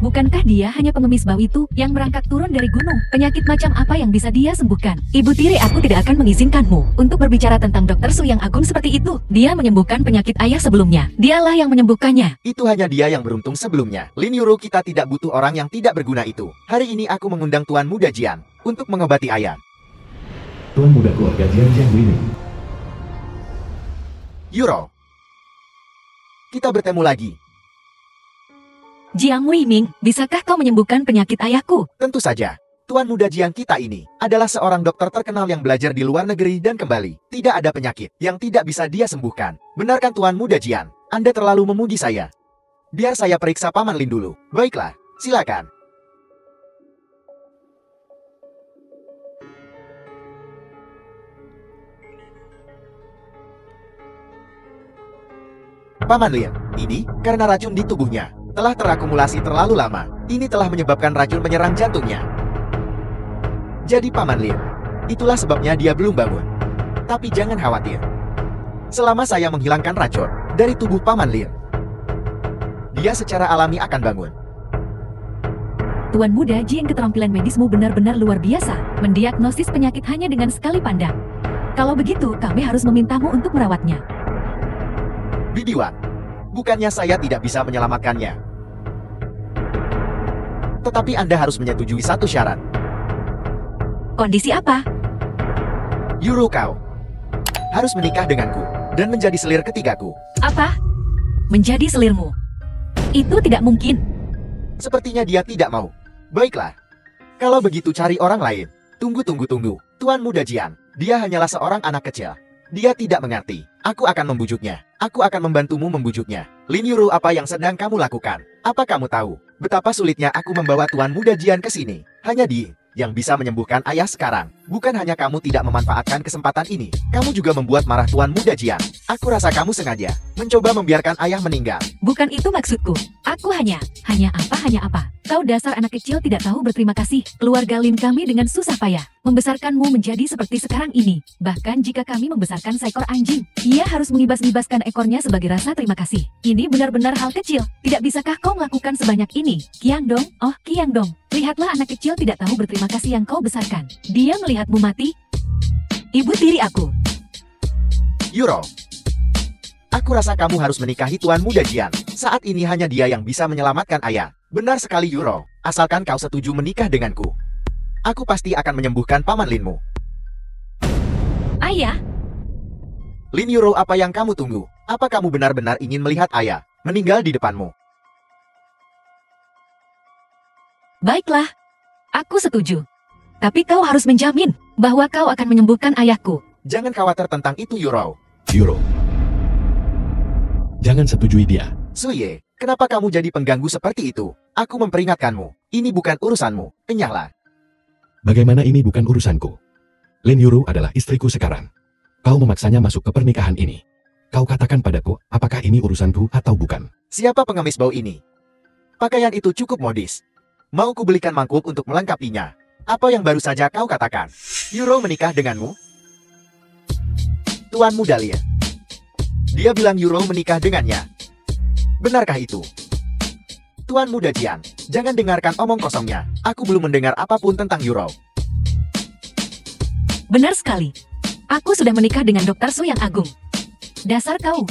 bukankah dia hanya pengemis bau itu yang merangkak turun dari gunung? Penyakit macam apa yang bisa dia sembuhkan? Ibu tiri, aku tidak akan mengizinkanmu untuk berbicara tentang dokter Su yang Agung seperti itu. Dia menyembuhkan penyakit ayah sebelumnya. Dialah yang menyembuhkannya. Itu hanya dia yang beruntung sebelumnya. Lin Yuro, kita tidak butuh orang yang tidak berguna itu. Hari ini aku mengundang Tuan Muda Jian untuk mengobati ayah. Tuan muda keluarga Jian Jiang Wini. Yuro, kita bertemu lagi. Jiang Wiming, bisakah kau menyembuhkan penyakit ayahku? Tentu saja. Tuan Muda Jian kita ini adalah seorang dokter terkenal yang belajar di luar negeri dan kembali. Tidak ada penyakit yang tidak bisa dia sembuhkan. Benarkan Tuan Muda Jian? Anda terlalu memuji saya. Biar saya periksa Paman Lin dulu. Baiklah, silakan. Paman Lin, ini karena racun di tubuhnya telah terakumulasi terlalu lama. Ini telah menyebabkan racun menyerang jantungnya. Jadi Paman Lin, itulah sebabnya dia belum bangun. Tapi jangan khawatir. Selama saya menghilangkan racun dari tubuh Paman Lin, dia secara alami akan bangun. Tuan Muda Jiang, keterampilan medismu benar-benar luar biasa. Mendiagnosis penyakit hanya dengan sekali pandang. Kalau begitu, kami harus memintamu untuk merawatnya. Bidiwan, bukannya saya tidak bisa menyelamatkannya. Tetapi Anda harus menyetujui satu syarat. Kondisi apa? Yuro, kau harus menikah denganku dan menjadi selir ketigaku. Apa? Menjadi selirmu? Itu tidak mungkin. Sepertinya dia tidak mau. Baiklah. Kalau begitu cari orang lain. Tunggu. Tuan Muda Jian, dia hanyalah seorang anak kecil. Dia tidak mengerti. Aku akan membujuknya. Aku akan membantumu membujuknya. Lin Yuro, apa yang sedang kamu lakukan? Apa kamu tahu betapa sulitnya aku membawa Tuan Muda Jian ke sini? Hanya dia yang bisa menyembuhkan ayah sekarang. Bukan hanya kamu tidak memanfaatkan kesempatan ini, kamu juga membuat marah Tuan Muda Jian. Aku rasa kamu sengaja mencoba membiarkan ayah meninggal. Bukan itu maksudku. Aku hanya apa? Kau dasar anak kecil tidak tahu berterima kasih. Keluarga Lin kami dengan susah payah membesarkanmu menjadi seperti sekarang ini. Bahkan jika kami membesarkan seekor anjing, ia harus mengibas-ngibaskan ekornya sebagai rasa terima kasih. Ini benar-benar hal kecil. Tidak bisakah kau melakukan sebanyak ini? Qiangdong, oh Qiangdong, lihatlah anak kecil tidak tahu berterima kasih yang kau besarkan. Dia melihatmu mati. Ibu tiri aku. Yuro, aku rasa kamu harus menikahi Tuan Muda Jian. Saat ini hanya dia yang bisa menyelamatkan ayah. Benar sekali Yuro, asalkan kau setuju menikah denganku. Aku pasti akan menyembuhkan Paman Linmu. Ayah? Lin Yuro, apa yang kamu tunggu? Apa kamu benar-benar ingin melihat ayah meninggal di depanmu? Baiklah, aku setuju. Tapi kau harus menjamin bahwa kau akan menyembuhkan ayahku. Jangan khawatir tentang itu Yuro. Yuro, jangan setujui dia. Suye, kenapa kamu jadi pengganggu seperti itu? Aku memperingatkanmu, ini bukan urusanmu. Enyahlah. Bagaimana ini bukan urusanku? Lin Yuro adalah istriku sekarang. Kau memaksanya masuk ke pernikahan ini. Kau katakan padaku, apakah ini urusanku atau bukan? Siapa pengemis bau ini? Pakaian itu cukup modis. Mau kubelikan mangkuk untuk melengkapinya. Apa yang baru saja kau katakan? Yuro menikah denganmu? Tuan Muda Lin. Dia bilang Yuro menikah dengannya. Benarkah itu? Tuan Muda Jian, jangan dengarkan omong kosongnya. Aku belum mendengar apapun tentang Yuro. Benar sekali. Aku sudah menikah dengan Dr. Su yang Agung. Dasar kau.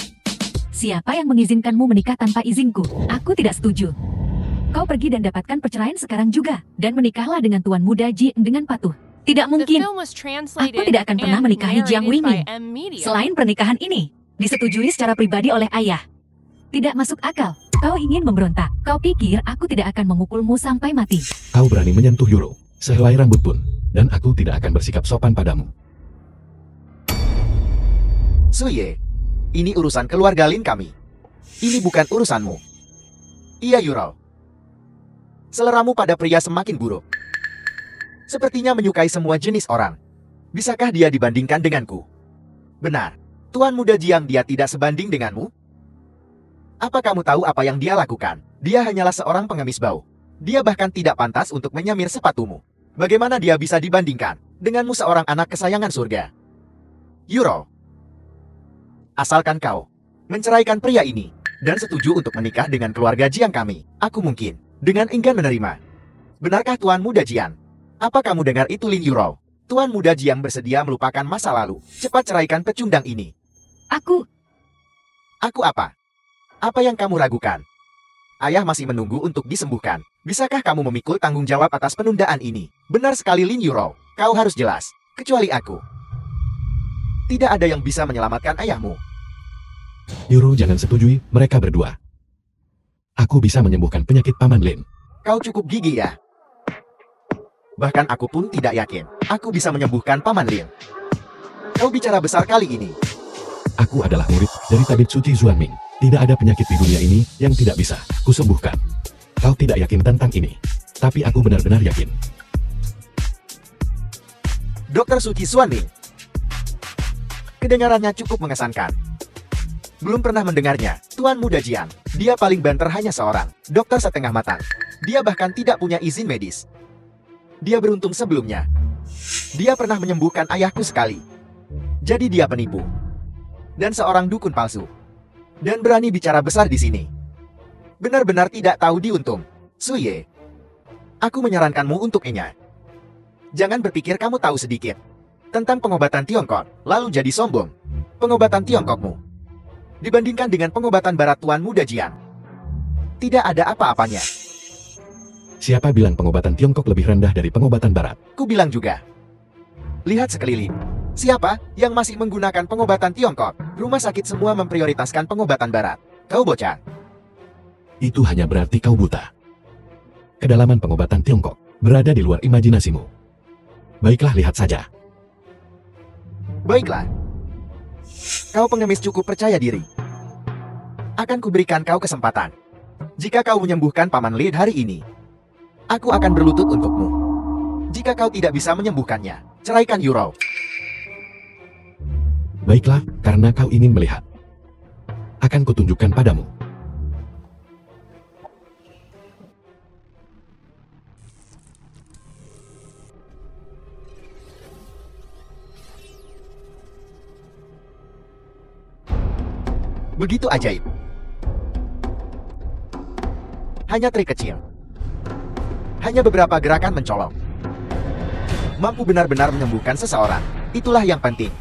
Siapa yang mengizinkanmu menikah tanpa izinku? Aku tidak setuju. Kau pergi dan dapatkan perceraian sekarang juga. Dan menikahlah dengan Tuan Muda Ji dengan patuh. Tidak The mungkin. film was translated Aku tidak akan pernah and menikahi Jiang narrated by Wingming. M Media. Selain pernikahan ini, disetujui secara pribadi oleh ayah. Tidak masuk akal. Kau ingin memberontak. Kau pikir aku tidak akan memukulmu sampai mati. Kau berani menyentuh Euro, sehelai rambut pun, dan aku tidak akan bersikap sopan padamu. Suye, ini urusan keluarga Lin kami. Ini bukan urusanmu. Iya Yuro. Seleramu pada pria semakin buruk. Sepertinya menyukai semua jenis orang. Bisakah dia dibandingkan denganku? Benar. Tuan Muda Jiang dia tidak sebanding denganmu? Apa kamu tahu apa yang dia lakukan? Dia hanyalah seorang pengemis bau. Dia bahkan tidak pantas untuk menyamir sepatumu. Bagaimana dia bisa dibandingkan denganmu seorang anak kesayangan surga? Yuro. Asalkan kau menceraikan pria ini dan setuju untuk menikah dengan keluarga Jiang kami, aku mungkin dengan enggan menerima. Benarkah Tuan Muda Jiang? Apa kamu dengar itu Lin Yuro? Tuan Muda Jiang bersedia melupakan masa lalu. Cepat ceraikan pecundang ini. Aku Apa? Apa yang kamu ragukan? Ayah masih menunggu untuk disembuhkan. Bisakah kamu memikul tanggung jawab atas penundaan ini? Benar sekali Lin Yuro. Kau harus jelas. Kecuali aku. Tidak ada yang bisa menyelamatkan ayahmu. Euro jangan setujui mereka berdua. Aku bisa menyembuhkan penyakit Paman Lin. Kau cukup gigi ya? Bahkan aku pun tidak yakin aku bisa menyembuhkan Paman Lin. Kau bicara besar kali ini. Aku adalah murid dari tabib suci Zuanming. Tidak ada penyakit di dunia ini yang tidak bisa kusembuhkan. Kau tidak yakin tentang ini, tapi aku benar-benar yakin. Dokter Suci Xuanming. Kedengarannya cukup mengesankan. Belum pernah mendengarnya, Tuan Muda Jiang. Dia paling banter hanya seorang, dokter setengah matang. Dia bahkan tidak punya izin medis. Dia beruntung sebelumnya. Dia pernah menyembuhkan ayahku sekali. Jadi dia penipu. Dan seorang dukun palsu. Dan berani bicara besar di sini. Benar-benar tidak tahu diuntung. Suye, aku menyarankanmu untuk Enya. Jangan berpikir kamu tahu sedikit tentang pengobatan Tiongkok, lalu jadi sombong. Pengobatan Tiongkokmu dibandingkan dengan pengobatan barat Tuan Muda Jiang, tidak ada apa-apanya. Siapa bilang pengobatan Tiongkok lebih rendah dari pengobatan barat? Ku bilang juga. Lihat sekeliling. Siapa yang masih menggunakan pengobatan Tiongkok? Rumah sakit semua memprioritaskan pengobatan barat. Kau bocah. Itu hanya berarti kau buta. Kedalaman pengobatan Tiongkok berada di luar imajinasimu. Baiklah, lihat saja. Baiklah. Kau pengemis cukup percaya diri. Akan kuberikan kau kesempatan. Jika kau menyembuhkan Paman Lin hari ini, aku akan berlutut untukmu. Jika kau tidak bisa menyembuhkannya, ceraikan Yuro. Baiklah, karena kau ingin melihat. Akan kutunjukkan padamu. Begitu ajaib. Hanya trik kecil. Hanya beberapa gerakan mencolok. Mampu benar-benar menyembuhkan seseorang. Itulah yang penting.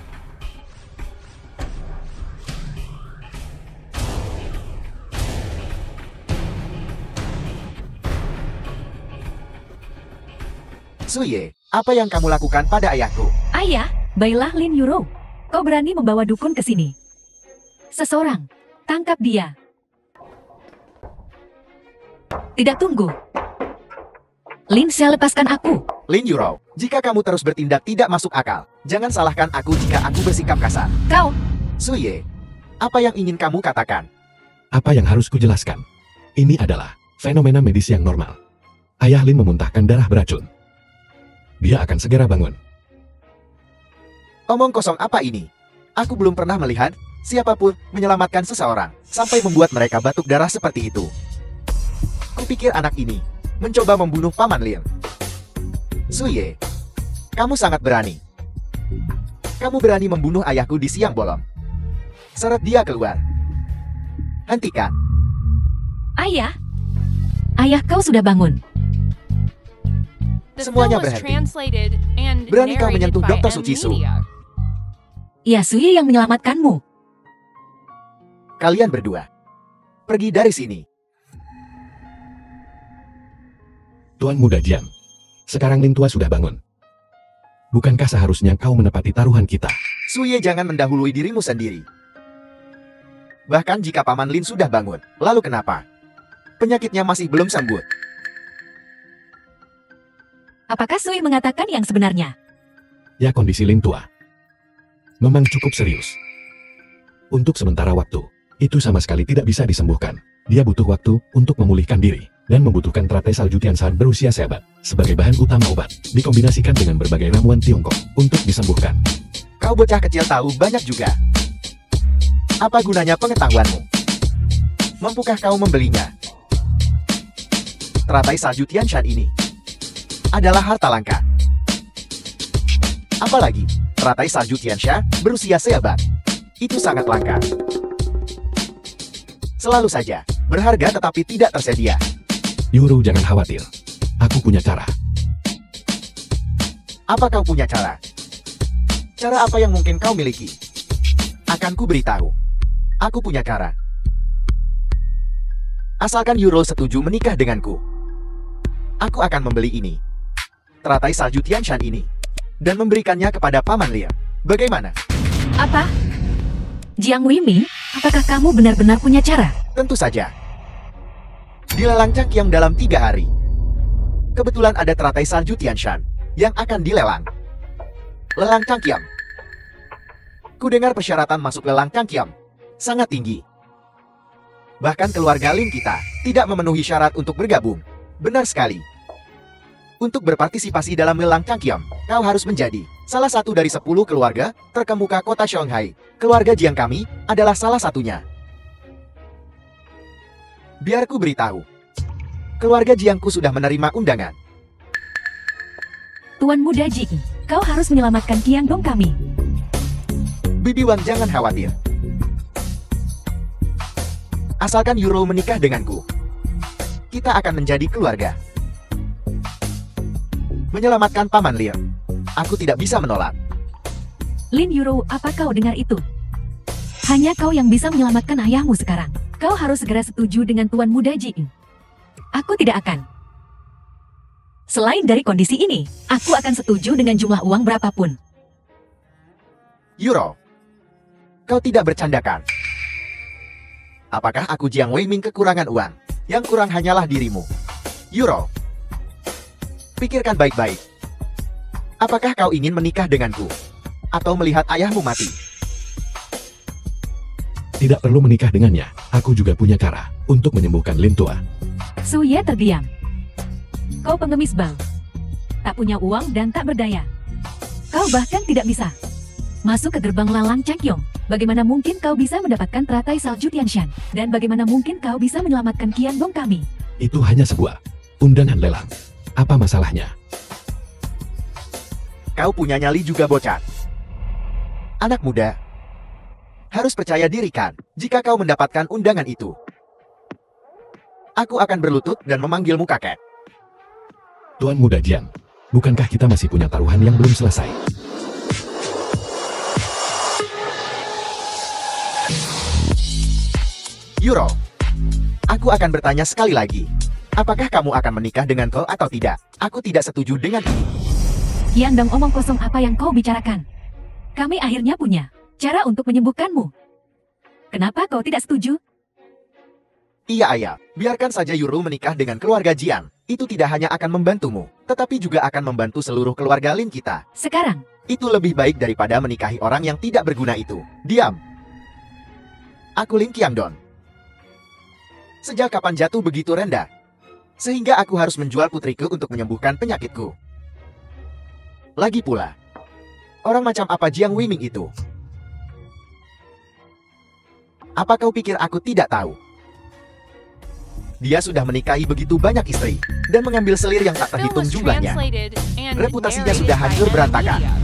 Suye, apa yang kamu lakukan pada ayahku? Ayah, baiklah Lin Yuro. Kau berani membawa dukun ke sini. Seseorang, tangkap dia. Tidak tunggu. Lin Xia, lepaskan aku. Lin Yuro, jika kamu terus bertindak tidak masuk akal, jangan salahkan aku jika aku bersikap kasar. Kau, Suye, apa yang ingin kamu katakan? Apa yang harus kujelaskan? Ini adalah fenomena medis yang normal. Ayah Lin memuntahkan darah beracun. Dia akan segera bangun. Omong kosong apa ini? Aku belum pernah melihat siapapun menyelamatkan seseorang sampai membuat mereka batuk darah seperti itu. Kupikir anak ini mencoba membunuh Paman Lin. Suye, kamu sangat berani. Kamu berani membunuh ayahku di siang bolong. Seret dia keluar. Hentikan. ayah. Ayah, kau sudah bangun. The Semuanya film was berhenti. translated and Berani kau narrated menyentuh by Dr. M Suci Su. Media. Ya, Suye yang menyelamatkanmu. Kalian berdua, pergi dari sini. Tuan Muda Jiang. Sekarang Lin Tua sudah bangun. Bukankah seharusnya kau menepati taruhan kita? Suye, jangan mendahului dirimu sendiri. Bahkan jika Paman Lin sudah bangun, lalu kenapa? Penyakitnya masih belum sembuh. Apakah Sui mengatakan yang sebenarnya? Ya, kondisi Lin Tua memang cukup serius. Untuk sementara waktu, itu sama sekali tidak bisa disembuhkan. Dia butuh waktu untuk memulihkan diri, dan membutuhkan teratai salju Tianshan berusia seabad sebagai bahan utama obat, dikombinasikan dengan berbagai ramuan Tiongkok untuk disembuhkan. Kau bocah kecil tahu banyak juga. Apa gunanya pengetahuanmu? Mampukah kau membelinya? Teratai salju Tianshan ini adalah harta langka. Apalagi, teratai salju Tianshan berusia seabad. Itu sangat langka. Selalu saja, berharga tetapi tidak tersedia. Yuru, jangan khawatir. Aku punya cara. Apa kau punya cara? Cara apa yang mungkin kau miliki? Akan ku beritahu. Aku punya cara. Asalkan Yuro setuju menikah denganku, aku akan membeli ini, teratai salju Tianshan ini, dan memberikannya kepada Paman Lia. Bagaimana? Apa? Jiang Wiming, apakah kamu benar-benar punya cara? Tentu saja. Dilelang Cangkiang dalam 3 hari. Kebetulan ada teratai salju Tianshan yang akan dilelang. Lelang Cangkiang. Ku dengar persyaratan masuk lelang Cangkiang sangat tinggi. Bahkan keluarga Lin kita tidak memenuhi syarat untuk bergabung. Benar sekali. Untuk berpartisipasi dalam lelang Cangkiang, kau harus menjadi salah satu dari 10 keluarga terkemuka kota Shanghai. Keluarga Jiang kami adalah salah satunya. Biar ku beritahu. Keluarga Jiangku sudah menerima undangan. Tuan Muda Jing, kau harus menyelamatkan Qiangdong kami. Bibi Wang, jangan khawatir. Asalkan Yuro menikah denganku, kita akan menjadi keluarga. Menyelamatkan Paman Lia, aku tidak bisa menolak. Lin Yuro, apa kau dengar itu? Hanya kau yang bisa menyelamatkan ayahmu sekarang. Kau harus segera setuju dengan Tuan Muda Jing. Aku tidak akan. Selain dari kondisi ini, aku akan setuju dengan jumlah uang berapapun. Yuro, kau tidak bercandakan. Apakah aku Jiang Weiming kekurangan uang? Yang kurang hanyalah dirimu. Yuro, pikirkan baik-baik. Apakah kau ingin menikah denganku? Atau melihat ayahmu mati? Tidak perlu menikah dengannya. Aku juga punya cara untuk menyembuhkan Lin Tua. Suye terdiam. Kau pengemis bal. Tak punya uang dan tak berdaya. Kau bahkan tidak bisa masuk ke gerbang lelang Cangkiang. Bagaimana mungkin kau bisa mendapatkan teratai salju Tianshan? Dan bagaimana mungkin kau bisa menyelamatkan Qiangdong kami? Itu hanya sebuah undangan lelang. Apa masalahnya? Kau punya nyali juga, bocah. Anak muda, harus percaya diri kan jika kau mendapatkan undangan itu. Aku akan berlutut dan memanggilmu kakek. Tuan Muda Jiang, bukankah kita masih punya taruhan yang belum selesai? Yuro, aku akan bertanya sekali lagi. Apakah kamu akan menikah denganku atau tidak? Aku tidak setuju dengan ini. Qiangdong, omong kosong apa yang kau bicarakan? Kami akhirnya punya cara untuk menyembuhkanmu. Kenapa kau tidak setuju? Iya ayah, biarkan saja Yuro menikah dengan keluarga Jiang. Itu tidak hanya akan membantumu, tetapi juga akan membantu seluruh keluarga Lin kita. Sekarang, Itu lebih baik daripada menikahi orang yang tidak berguna itu. Diam. Aku Lin Qiangdong. Sejak kapan jatuh begitu rendah? Sehingga aku harus menjual putriku untuk menyembuhkan penyakitku. Lagi pula, orang macam apa Jiang Weiming itu? Apa kau pikir aku tidak tahu? Dia sudah menikahi begitu banyak istri, dan mengambil selir yang tak Film terhitung was jumlahnya. translated and Reputasinya narrated sudah by hancur Nana berantakan. Media.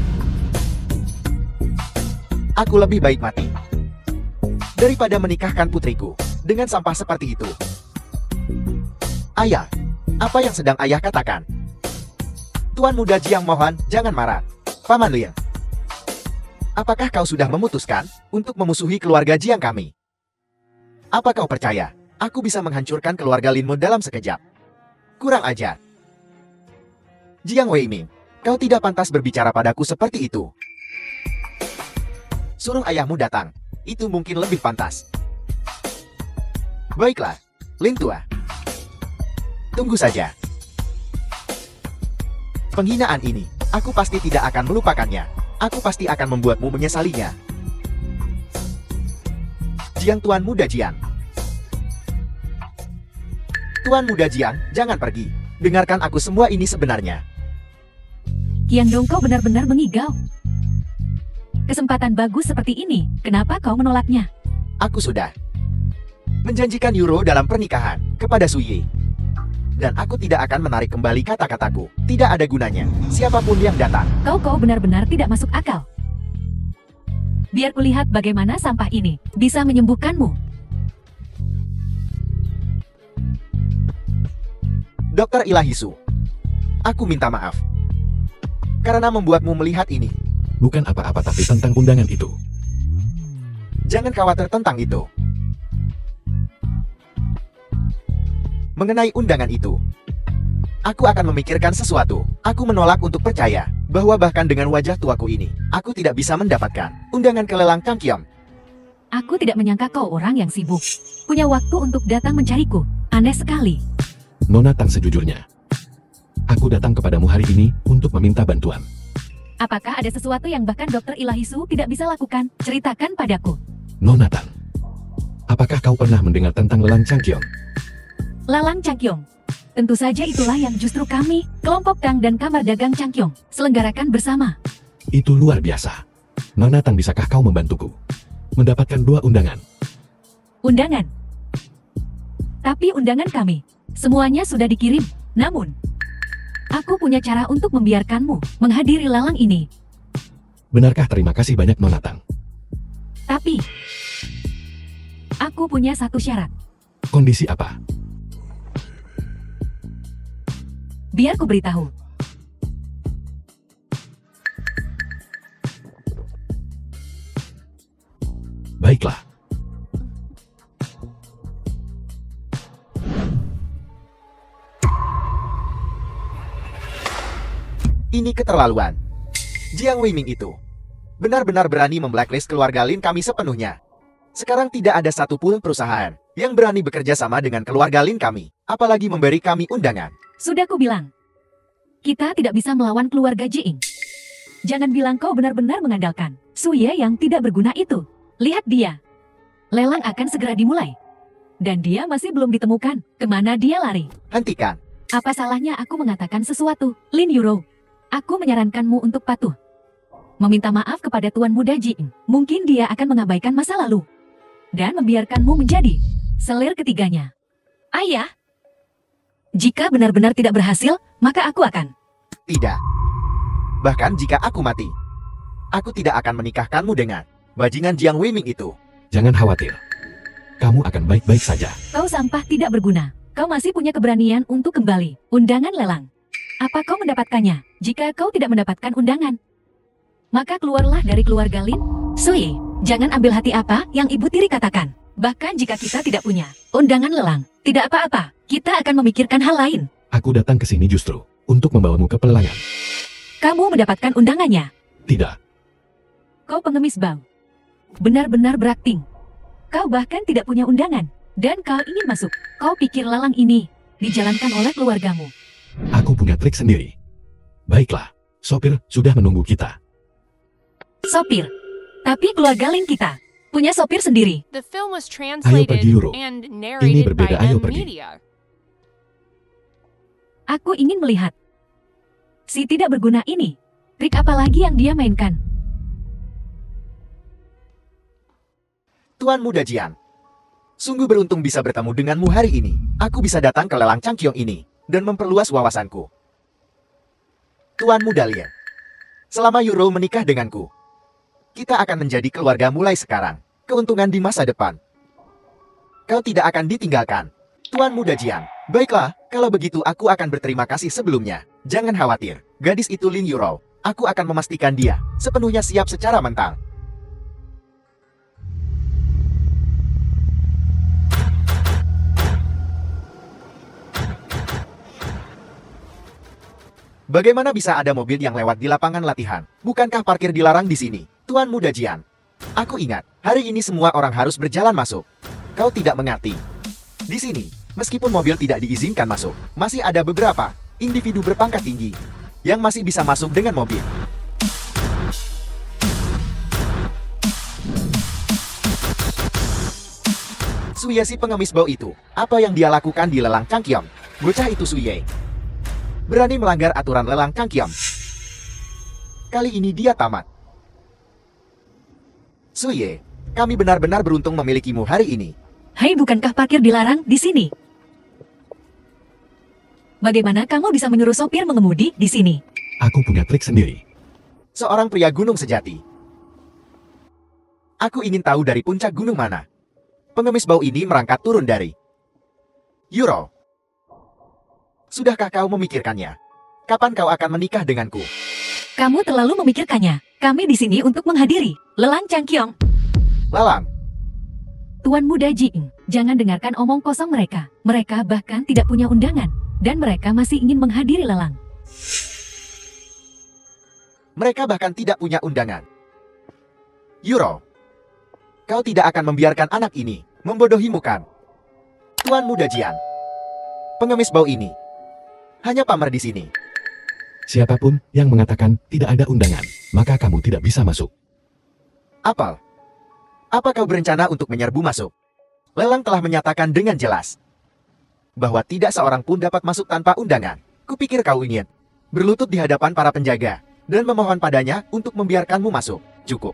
Aku lebih baik mati daripada menikahkan putriku dengan sampah seperti itu. Ayah, apa yang sedang ayah katakan? Tuan Muda Jiang, mohon, jangan marah. Paman Lia, apakah kau sudah memutuskan untuk memusuhi keluarga Jiang kami? Apa kau percaya aku bisa menghancurkan keluarga Linmu dalam sekejap? Kurang ajar. Jiang Weiming, kau tidak pantas berbicara padaku seperti itu. Suruh ayahmu datang, itu mungkin lebih pantas. Baiklah, Lin Tua. Tunggu saja. Penghinaan ini, aku pasti tidak akan melupakannya. Aku pasti akan membuatmu menyesalinya. Jiang Tuan Muda Jiang. Tuan Muda Jiang, jangan pergi. Dengarkan aku semua ini sebenarnya. Qiandong, kau benar-benar mengigau. Kesempatan bagus seperti ini, kenapa kau menolaknya? Aku sudah menjanjikan Euro dalam pernikahan kepada Su Yi. Dan aku tidak akan menarik kembali kata-kataku. Tidak ada gunanya, siapapun yang datang. Kau benar-benar tidak masuk akal. Biar kulihat bagaimana sampah ini bisa menyembuhkanmu. Dokter Ilahisu, aku minta maaf karena membuatmu melihat ini. Bukan apa-apa tapi tentang undangan itu. Jangan khawatir tentang itu. Mengenai undangan itu, aku akan memikirkan sesuatu. Aku menolak untuk percaya bahwa bahkan dengan wajah tuaku ini, aku tidak bisa mendapatkan undangan ke lelang Changqiong. Aku tidak menyangka kau orang yang sibuk, punya waktu untuk datang mencariku. Aneh sekali. Nona Tang, sejujurnya, aku datang kepadamu hari ini untuk meminta bantuan. Apakah ada sesuatu yang bahkan Dokter Ilahisu tidak bisa lakukan? Ceritakan padaku. Nona Tang, apakah kau pernah mendengar tentang lelang Changqiong? Lelang Changqiong. Tentu saja itulah yang justru kami, kelompok Tang dan Kamar Dagang Changqiong, selenggarakan bersama. Itu luar biasa. Nona Tang, bisakah kau membantuku mendapatkan 2 undangan? Undangan? Tapi undangan kami, semuanya sudah dikirim. Namun, aku punya cara untuk membiarkanmu menghadiri lelang ini. Benarkah? Terima kasih banyak Nona Tang. Tapi, aku punya satu syarat. Kondisi apa? Biar ku beritahu. Baiklah. Ini keterlaluan. Jiang Weiming itu benar-benar berani memblacklist keluarga Lin kami sepenuhnya. Sekarang tidak ada satupun perusahaan yang berani bekerja sama dengan keluarga Lin kami, apalagi memberi kami undangan. Sudah ku bilang, kita tidak bisa melawan keluarga Jiing. Jangan bilang kau benar-benar mengandalkan Su Ye yang tidak berguna itu. Lihat dia. Lelang akan segera dimulai. Dan dia masih belum ditemukan. Kemana dia lari? Hentikan. Apa salahnya aku mengatakan sesuatu? Lin Euro, aku menyarankanmu untuk patuh. Meminta maaf kepada Tuan Muda Jiing. Mungkin dia akan mengabaikan masa lalu. Dan membiarkanmu menjadi selir ketiganya. Ayah, jika benar-benar tidak berhasil, maka aku akan. Tidak. Bahkan jika aku mati, aku tidak akan menikahkanmu dengan bajingan Jiang Weiming itu. Jangan khawatir. Kamu akan baik-baik saja. Kau sampah tidak berguna. Kau masih punya keberanian untuk kembali. Undangan lelang. Apa kau mendapatkannya? Jika kau tidak mendapatkan undangan, maka keluarlah dari keluarga Lin. Sui, jangan ambil hati apa yang ibu tiri katakan. Bahkan jika kita tidak punya undangan lelang, tidak apa-apa. Kita akan memikirkan hal lain. Aku datang ke sini justru untuk membawamu ke pelelangan. Kamu mendapatkan undangannya? Tidak. Kau pengemis bau. Benar-benar berakting. Kau bahkan tidak punya undangan. Dan kau ingin masuk. Kau pikir lelang ini dijalankan oleh keluargamu. Aku punya trik sendiri. Baiklah, sopir sudah menunggu kita. Sopir? Tapi keluarga Lin kita punya sopir sendiri. The film was Ayo translated pergi, Euro. and Ini narrated by berbeda, ayo M pergi. Media. Aku ingin melihat si tidak berguna ini. Trik apa lagi yang dia mainkan? Tuan Muda Jiang, sungguh beruntung bisa bertemu denganmu hari ini. Aku bisa datang ke lelang Changqiong ini dan memperluas wawasanku. Tuan Muda Lin, selama Euro menikah denganku, kita akan menjadi keluarga mulai sekarang. Keuntungan di masa depan. Kau tidak akan ditinggalkan. Tuan Muda Jiang, baiklah, kalau begitu aku akan berterima kasih sebelumnya. Jangan khawatir, gadis itu Lin Euro. Aku akan memastikan dia sepenuhnya siap secara mentang. Bagaimana bisa ada mobil yang lewat di lapangan latihan? Bukankah parkir dilarang di sini? Tuan Muda Jian. Aku ingat, hari ini semua orang harus berjalan masuk. Kau tidak mengerti. Di sini, meskipun mobil tidak diizinkan masuk, masih ada beberapa individu berpangkat tinggi yang masih bisa masuk dengan mobil. Suye si pengemis bau itu, apa yang dia lakukan di lelang Cangkiam? Bocah itu Suye berani melanggar aturan lelang Cangkiam. Kali ini dia tamat. Suye, kami benar-benar beruntung memilikimu hari ini. Hai, bukankah parkir dilarang di sini? Bagaimana kamu bisa menyuruh sopir mengemudi di sini? Aku punya trik sendiri. Seorang pria gunung sejati. Aku ingin tahu dari puncak gunung mana pengemis bau ini merangkak turun dari. Yuro, sudahkah kau memikirkannya? Kapan kau akan menikah denganku? Kamu terlalu memikirkannya. Kami di sini untuk menghadiri lelang Cangkiong. Lalang, Tuan Muda Jing, jangan dengarkan omong kosong mereka. Mereka bahkan tidak punya undangan. Dan mereka masih ingin menghadiri lelang. mereka bahkan tidak punya undangan. Yuro, kau tidak akan membiarkan anak ini membodohimu kan? Tuan Muda Jian, pengemis bau ini hanya pamer di sini. Siapapun yang mengatakan tidak ada undangan, maka kamu tidak bisa masuk. Apal, apa kau berencana untuk menyerbu masuk? Lelang telah menyatakan dengan jelas bahwa tidak seorang pun dapat masuk tanpa undangan. Kupikir kau ingin berlutut di hadapan para penjaga dan memohon padanya untuk membiarkanmu masuk. Cukup.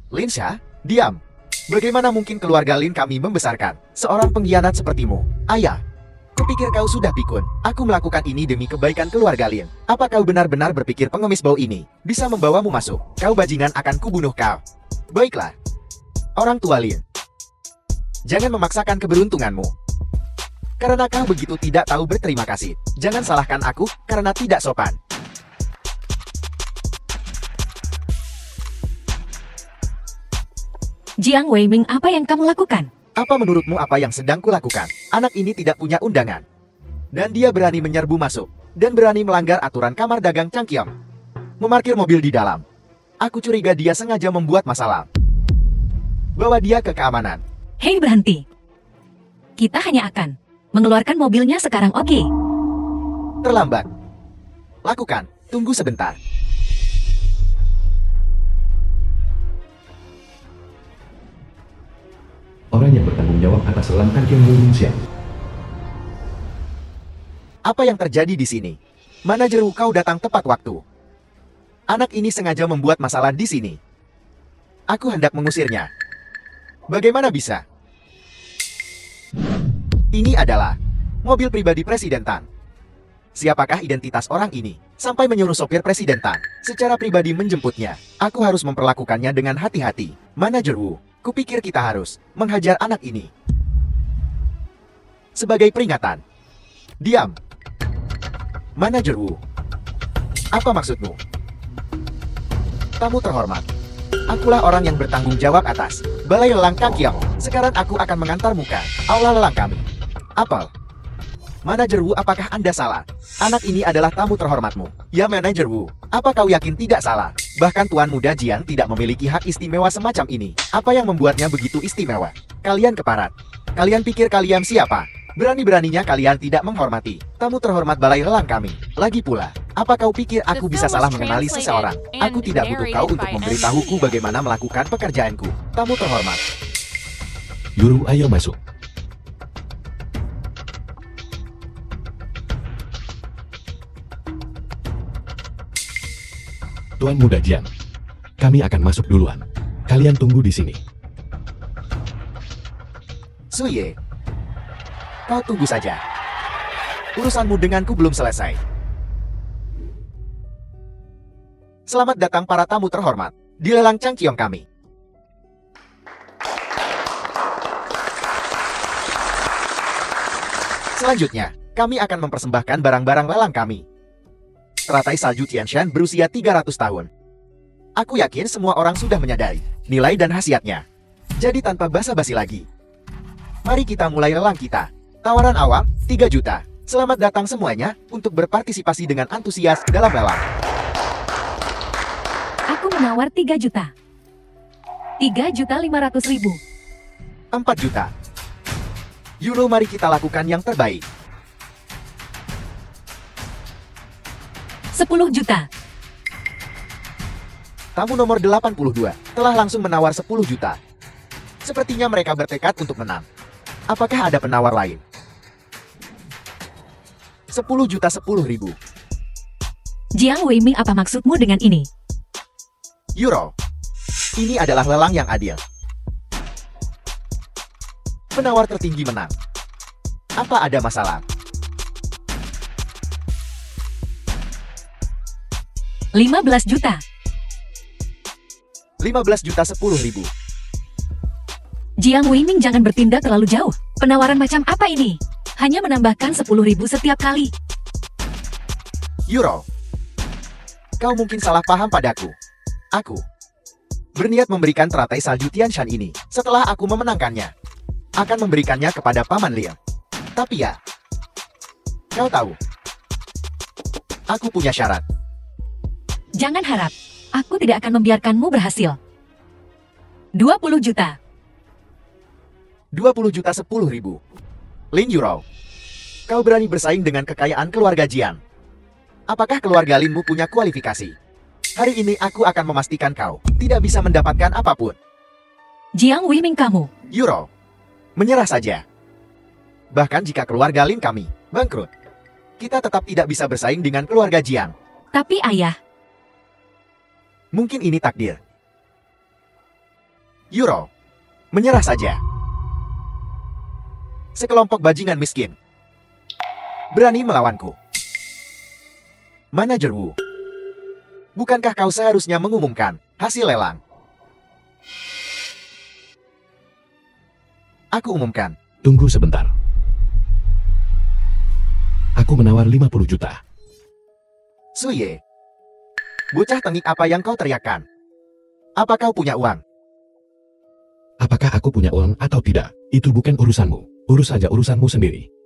Linsha, diam. Bagaimana mungkin keluarga Lin kami membesarkan seorang pengkhianat sepertimu? Ayah, kupikir kau sudah pikun. Aku melakukan ini demi kebaikan keluarga Lin. Apa kau benar-benar berpikir pengemis bau ini bisa membawamu masuk? Kau bajingan, akan kubunuh kau. Baiklah, orang tua Lin, jangan memaksakan keberuntunganmu. Karena kau begitu tidak tahu berterima kasih. Jangan salahkan aku karena tidak sopan. Jiang Weiming, apa yang kamu lakukan? Apa menurutmu apa yang sedang kulakukan? Anak ini tidak punya undangan. Dan dia berani menyerbu masuk. Dan berani melanggar aturan kamar dagang Cangkiam. Memarkir mobil di dalam. Aku curiga dia sengaja membuat masalah. Bawa dia ke keamanan. Hei, berhenti. Kita hanya akan mengeluarkan mobilnya sekarang, oke? Terlambat. Lakukan. Tunggu sebentar. Orang yang bertanggung jawab atas lelang Cangkiam Indonesia. Apa yang terjadi di sini? Manajer kau datang tepat waktu. Anak ini sengaja membuat masalah di sini. Aku hendak mengusirnya. Bagaimana bisa? Ini adalah mobil pribadi Presiden Tan. Siapakah identitas orang ini sampai menyuruh sopir Presiden Tan secara pribadi menjemputnya? Aku harus memperlakukannya dengan hati-hati. Manajer Wu, kupikir kita harus menghajar anak ini. Sebagai peringatan. Diam. Manajer Wu, apa maksudmu? Tamu terhormat, akulah orang yang bertanggung jawab atas Balai Lelang Cangkiam. Sekarang aku akan mengantarmu ke aula lelang kami. Apel, Manajer Wu, apakah Anda salah? Anak ini adalah tamu terhormatmu. Ya, Manajer Wu, apa kau yakin tidak salah? Bahkan Tuan Muda Jian tidak memiliki hak istimewa semacam ini. Apa yang membuatnya begitu istimewa? Kalian keparat. Kalian pikir kalian siapa? Berani-beraninya kalian tidak menghormati tamu terhormat Balai Lelang kami. Lagi pula, apa kau pikir aku bisa salah mengenali seseorang? Aku tidak butuh kau untuk memberitahuku bagaimana melakukan pekerjaanku. Tamu terhormat. Yuru, ayo masuk. Tuan Muda Jian, kami akan masuk duluan. Kalian tunggu di sini. Suye, kau tunggu saja. Urusanmu denganku belum selesai. Selamat datang para tamu terhormat di lelang Cangkiam kami. Selanjutnya, kami akan mempersembahkan barang-barang lelang kami. Teratai salju Tianshan berusia 300 tahun. Aku yakin semua orang sudah menyadari nilai dan khasiatnya. Jadi tanpa basa-basi lagi, mari kita mulai lelang kita. Tawaran awal, 3 juta. Selamat datang semuanya untuk berpartisipasi dengan antusias dalam lelang. Aku menawar 3 juta. 3.500.000. 4 juta. Euro, mari kita lakukan yang terbaik. 10 juta. Tamu nomor 82 telah langsung menawar 10 juta. Sepertinya mereka bertekad untuk menang. Apakah ada penawar lain? 10 juta 10.000. Jiang Weiming, apa maksudmu dengan ini? Euro. Ini adalah lelang yang adil. Penawar tertinggi menang. Apa ada masalah? 15 juta. 15 juta 10.000. Jiang Weiming, jangan bertindak terlalu jauh. Penawaran macam apa ini? Hanya menambahkan 10.000 setiap kali. Euro. Kau mungkin salah paham padaku. Aku berniat memberikan teratai salju Tianshan ini setelah aku memenangkannya. Akan memberikannya kepada Paman Liang. Tapi ya, kau tahu, aku punya syarat. Jangan harap. Aku tidak akan membiarkanmu berhasil. 20 juta. 20 juta 10.000. Lin Yurou. Kau berani bersaing dengan kekayaan keluarga Jian. Apakah keluarga Linmu punya kualifikasi? Hari ini aku akan memastikan kau tidak bisa mendapatkan apapun. Jiang Weiming, kamu. Yurou, menyerah saja. Bahkan jika keluarga Lin kami bangkrut, kita tetap tidak bisa bersaing dengan keluarga Jian. Tapi ayah, mungkin ini takdir. Yurou, menyerah saja. Sekelompok bajingan miskin berani melawanku. Manajer Wu, bukankah kau seharusnya mengumumkan hasil lelang? Aku umumkan. Tunggu sebentar. Aku menawar 50 juta. Suye, bocah tengik, apa yang kau teriakkan? Apa kau punya uang? Apakah aku punya uang atau tidak? Itu bukan urusanmu. Urus saja urusanmu sendiri.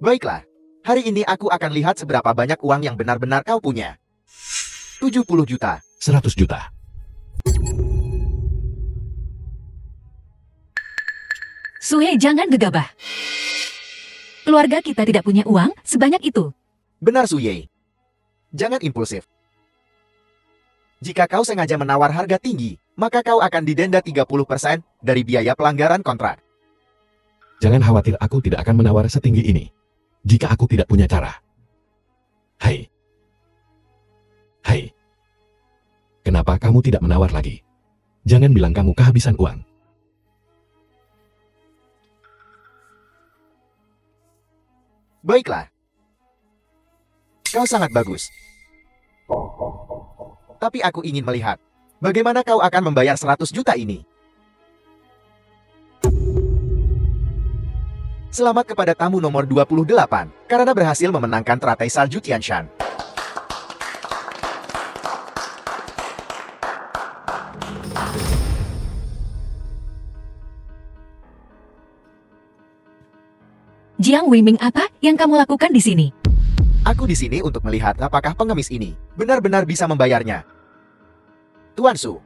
Baiklah, hari ini aku akan lihat seberapa banyak uang yang benar-benar kau punya. 70 juta. 100 juta. Sue, jangan gegabah. Keluarga kita tidak punya uang sebanyak itu. Benar, Suye. Jangan impulsif. Jika kau sengaja menawar harga tinggi, maka kau akan didenda 30% dari biaya pelanggaran kontrak. Jangan khawatir, aku tidak akan menawar setinggi ini. Jika aku tidak punya cara. Hai. Hai. Kenapa kamu tidak menawar lagi? Jangan bilang kamu kehabisan uang. Baiklah. Kau sangat bagus. Tapi aku ingin melihat bagaimana kau akan membayar 100 juta ini. Selamat kepada tamu nomor 28 karena berhasil memenangkan teratai salju Tianshan. Jiang Weiming, apa yang kamu lakukan di sini? Aku di sini untuk melihat apakah pengemis ini benar-benar bisa membayarnya. Tuan Su,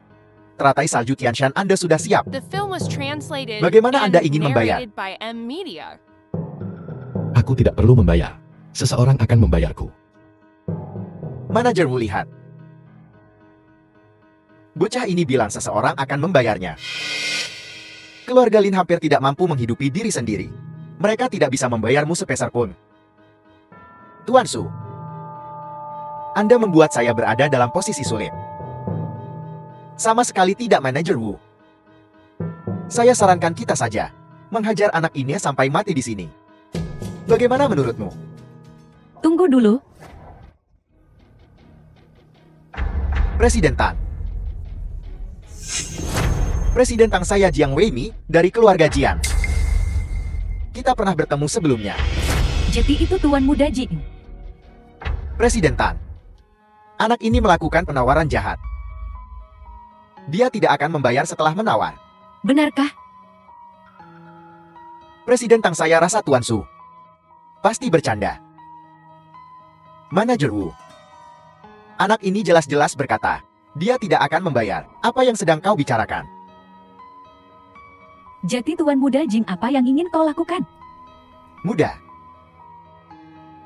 teratai salju Tianshan Anda sudah siap. The film was translated Bagaimana and Anda ingin membayar? narrated by M Media. Aku tidak perlu membayar. Seseorang akan membayarku. Manajer Wu, lihat. Bocah ini bilang seseorang akan membayarnya. Keluarga Lin hampir tidak mampu menghidupi diri sendiri. Mereka tidak bisa membayarmu sepeser pun. Tuan Su, Anda membuat saya berada dalam posisi sulit. Sama sekali tidak, Manajer Wu. Saya sarankan kita saja menghajar anak ini sampai mati di sini. Bagaimana menurutmu? Tunggu dulu. Presiden Tang. Presiden Tang, saya Jiang Weimi dari keluarga Jian. Kita pernah bertemu sebelumnya. Jadi itu Tuan Muda Jing. Presiden Tang. Anak ini melakukan penawaran jahat. Dia tidak akan membayar setelah menawar. Benarkah? Presiden Tang saya rasa Tuan Su pasti bercanda. Manajer Wu. Anak ini jelas-jelas berkata, dia tidak akan membayar. Apa yang sedang kau bicarakan? Jadi Tuan Muda Jing, apa yang ingin kau lakukan? Mudah.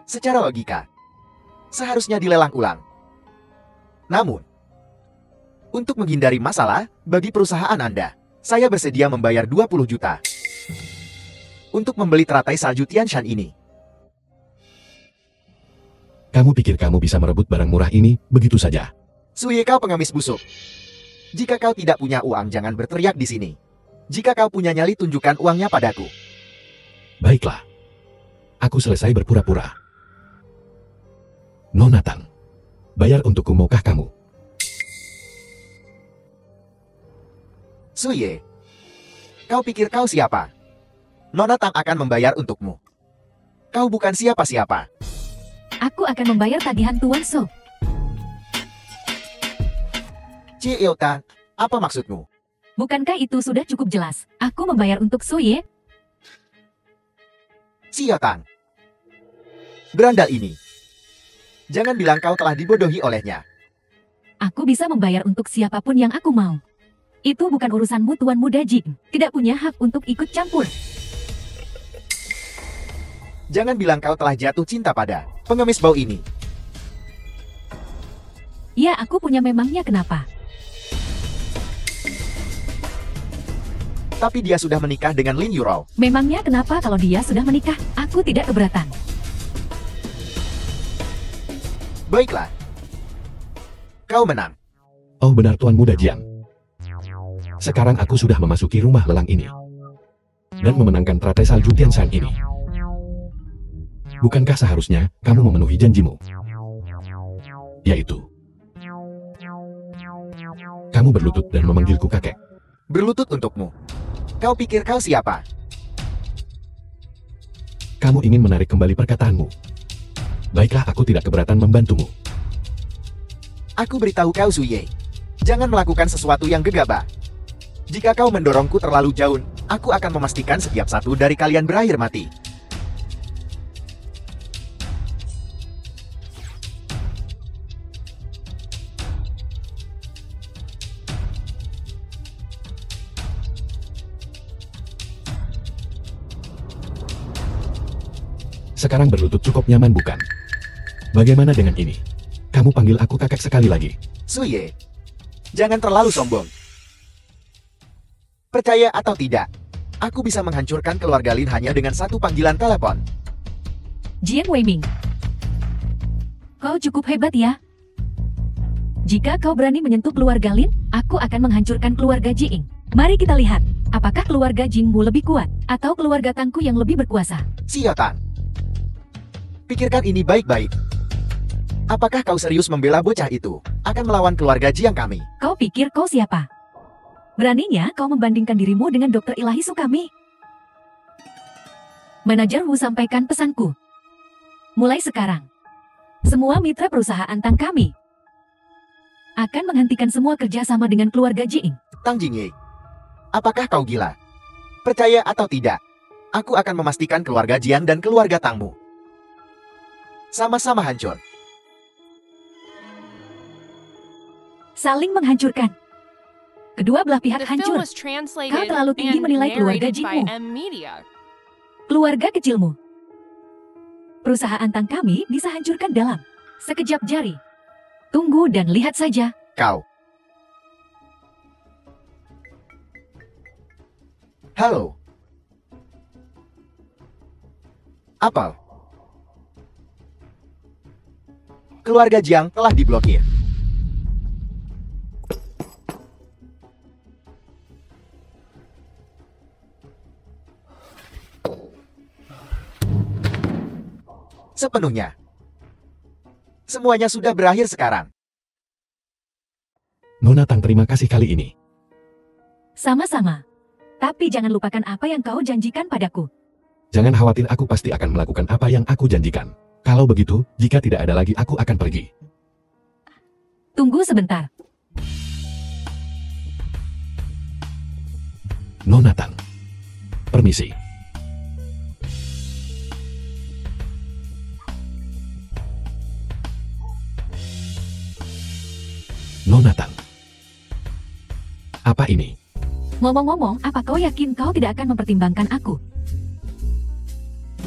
Secara logika, seharusnya dilelang ulang. Namun, untuk menghindari masalah bagi perusahaan Anda, saya bersedia membayar 20 juta untuk membeli teratai salju Tianshan ini. Kamu pikir kamu bisa merebut barang murah ini begitu saja? Suye, kau pengemis busuk. Jika kau tidak punya uang, jangan berteriak di sini. Jika kau punya nyali, tunjukkan uangnya padaku. Baiklah. Aku selesai berpura-pura. Nona Tang, bayar untukku maukah kamu? Suye, kau pikir kau siapa? Nona Tang akan membayar untukmu. Kau bukan siapa-siapa. Aku akan membayar tagihan Tuan So. Cie Eota, apa maksudmu? Bukankah itu sudah cukup jelas? Aku membayar untuk Suye. Siotang. Berandal ini. Jangan bilang kau telah dibodohi olehnya. Aku bisa membayar untuk siapapun yang aku mau. Itu bukan urusanmu, Tuan Muda Jing. Tidak punya hak untuk ikut campur. Jangan bilang kau telah jatuh cinta pada pengemis bau ini. Ya, aku punya, memangnya kenapa? Tapi dia sudah menikah dengan Lin Yurou. Memangnya kenapa kalau dia sudah menikah? Aku tidak keberatan. Baiklah. Kau menang. Oh benar Tuan Muda Jiang. Sekarang aku sudah memasuki rumah lelang ini. Dan memenangkan teratai salju Tianshan ini. Bukankah seharusnya kamu memenuhi janjimu? Yaitu, kamu berlutut dan memanggilku kakek. Berlutut untukmu. Kau pikir kau siapa? Kamu ingin menarik kembali perkataanmu. Baiklah, aku tidak keberatan membantumu. Aku beritahu kau, Suye. Jangan melakukan sesuatu yang gegabah. Jika kau mendorongku terlalu jauh, aku akan memastikan setiap satu dari kalian berakhir mati. Sekarang berlutut cukup nyaman bukan? Bagaimana dengan ini? Kamu panggil aku kakek sekali lagi. Suye, jangan terlalu sombong. Percaya atau tidak, aku bisa menghancurkan keluarga Lin hanya dengan satu panggilan telepon. Jiang Weiming, kau cukup hebat ya. Jika kau berani menyentuh keluarga Lin, aku akan menghancurkan keluarga Jing. Mari kita lihat, apakah keluarga Jingmu lebih kuat, atau keluarga Tangku yang lebih berkuasa. Siotang, pikirkan ini baik-baik. Apakah kau serius membela bocah itu akan melawan keluarga Jiang kami? Kau pikir kau siapa? Beraninya kau membandingkan dirimu dengan Dokter Ilahi Sukami? Manajer Wu, sampaikan pesanku. Mulai sekarang, semua mitra perusahaan Tang kami akan menghentikan semua kerjasama dengan keluarga Jing. Tang Jingye, apakah kau gila? Percaya atau tidak, aku akan memastikan keluarga Jiang dan keluarga Tangmu sama-sama hancur. Saling menghancurkan. Kedua belah pihak The film hancur. was translated Kau terlalu tinggi and menilai keluarga narrated by Jingmu. M Media. Keluarga kecilmu. Perusahaan Tang kami bisa hancurkan dalam sekejap jari. Tunggu dan lihat saja. Kau. Halo. Apel. Keluarga Jiang telah diblokir. Sepenuhnya. Semuanya sudah berakhir sekarang. Nona Tang, terima kasih kali ini. Sama-sama. Tapi jangan lupakan apa yang kau janjikan padaku. Jangan khawatir, aku pasti akan melakukan apa yang aku janjikan. Kalau begitu, jika tidak ada lagi aku akan pergi. Tunggu sebentar. Nona Tang. Permisi. Apa ini? Ngomong-ngomong, apa kau yakin kau tidak akan mempertimbangkan aku?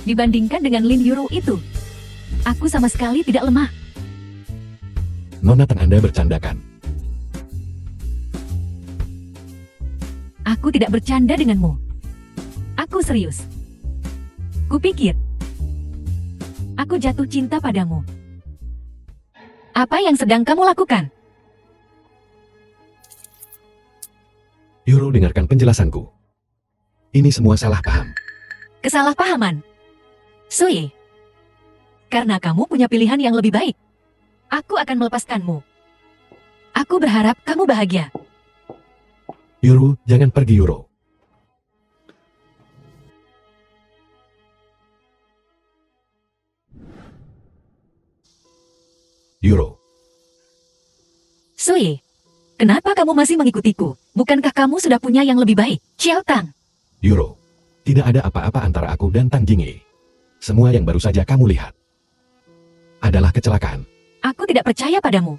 Dibandingkan dengan Lin Yuru itu, aku sama sekali tidak lemah. Nona Tang, Anda bercandakan. Aku tidak bercanda denganmu. Aku serius. Kupikir aku jatuh cinta padamu. Apa yang sedang kamu lakukan? Yuro, dengarkan penjelasanku. Ini semua salah paham. Kesalahpahaman. Sui, karena kamu punya pilihan yang lebih baik. Aku akan melepaskanmu. Aku berharap kamu bahagia. Yuro, jangan pergi, Yuro. Yuro, Sui, kenapa kamu masih mengikutiku? Bukankah kamu sudah punya yang lebih baik? Xiao Tang, Yuro. Tidak ada apa-apa antara aku dan Tang Jingyi. Semua yang baru saja kamu lihat adalah kecelakaan. aku tidak percaya padamu.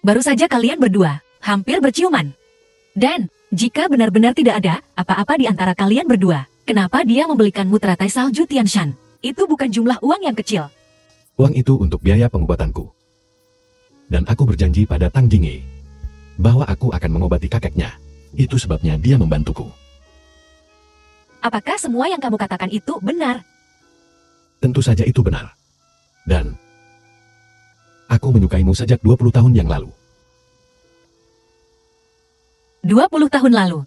Baru saja kalian berdua hampir berciuman. Dan, jika benar-benar tidak ada apa-apa di antara kalian berdua, kenapa dia membelikanmu teratai salju Tianshan? Itu bukan jumlah uang yang kecil. Uang itu untuk biaya pengobatanku. Dan aku berjanji pada Tang Jingyi bahwa aku akan mengobati kakeknya. Itu sebabnya dia membantuku. Apakah semua yang kamu katakan itu benar? Tentu saja itu benar. Dan aku menyukaimu sejak 20 tahun yang lalu. 20 tahun lalu.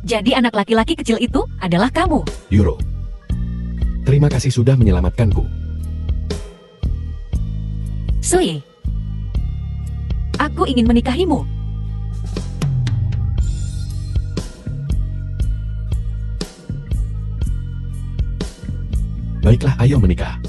Jadi anak laki-laki kecil itu adalah kamu. Yuro, terima kasih sudah menyelamatkanku. Sui, aku ingin menikahimu. Baiklah, ayo menikah.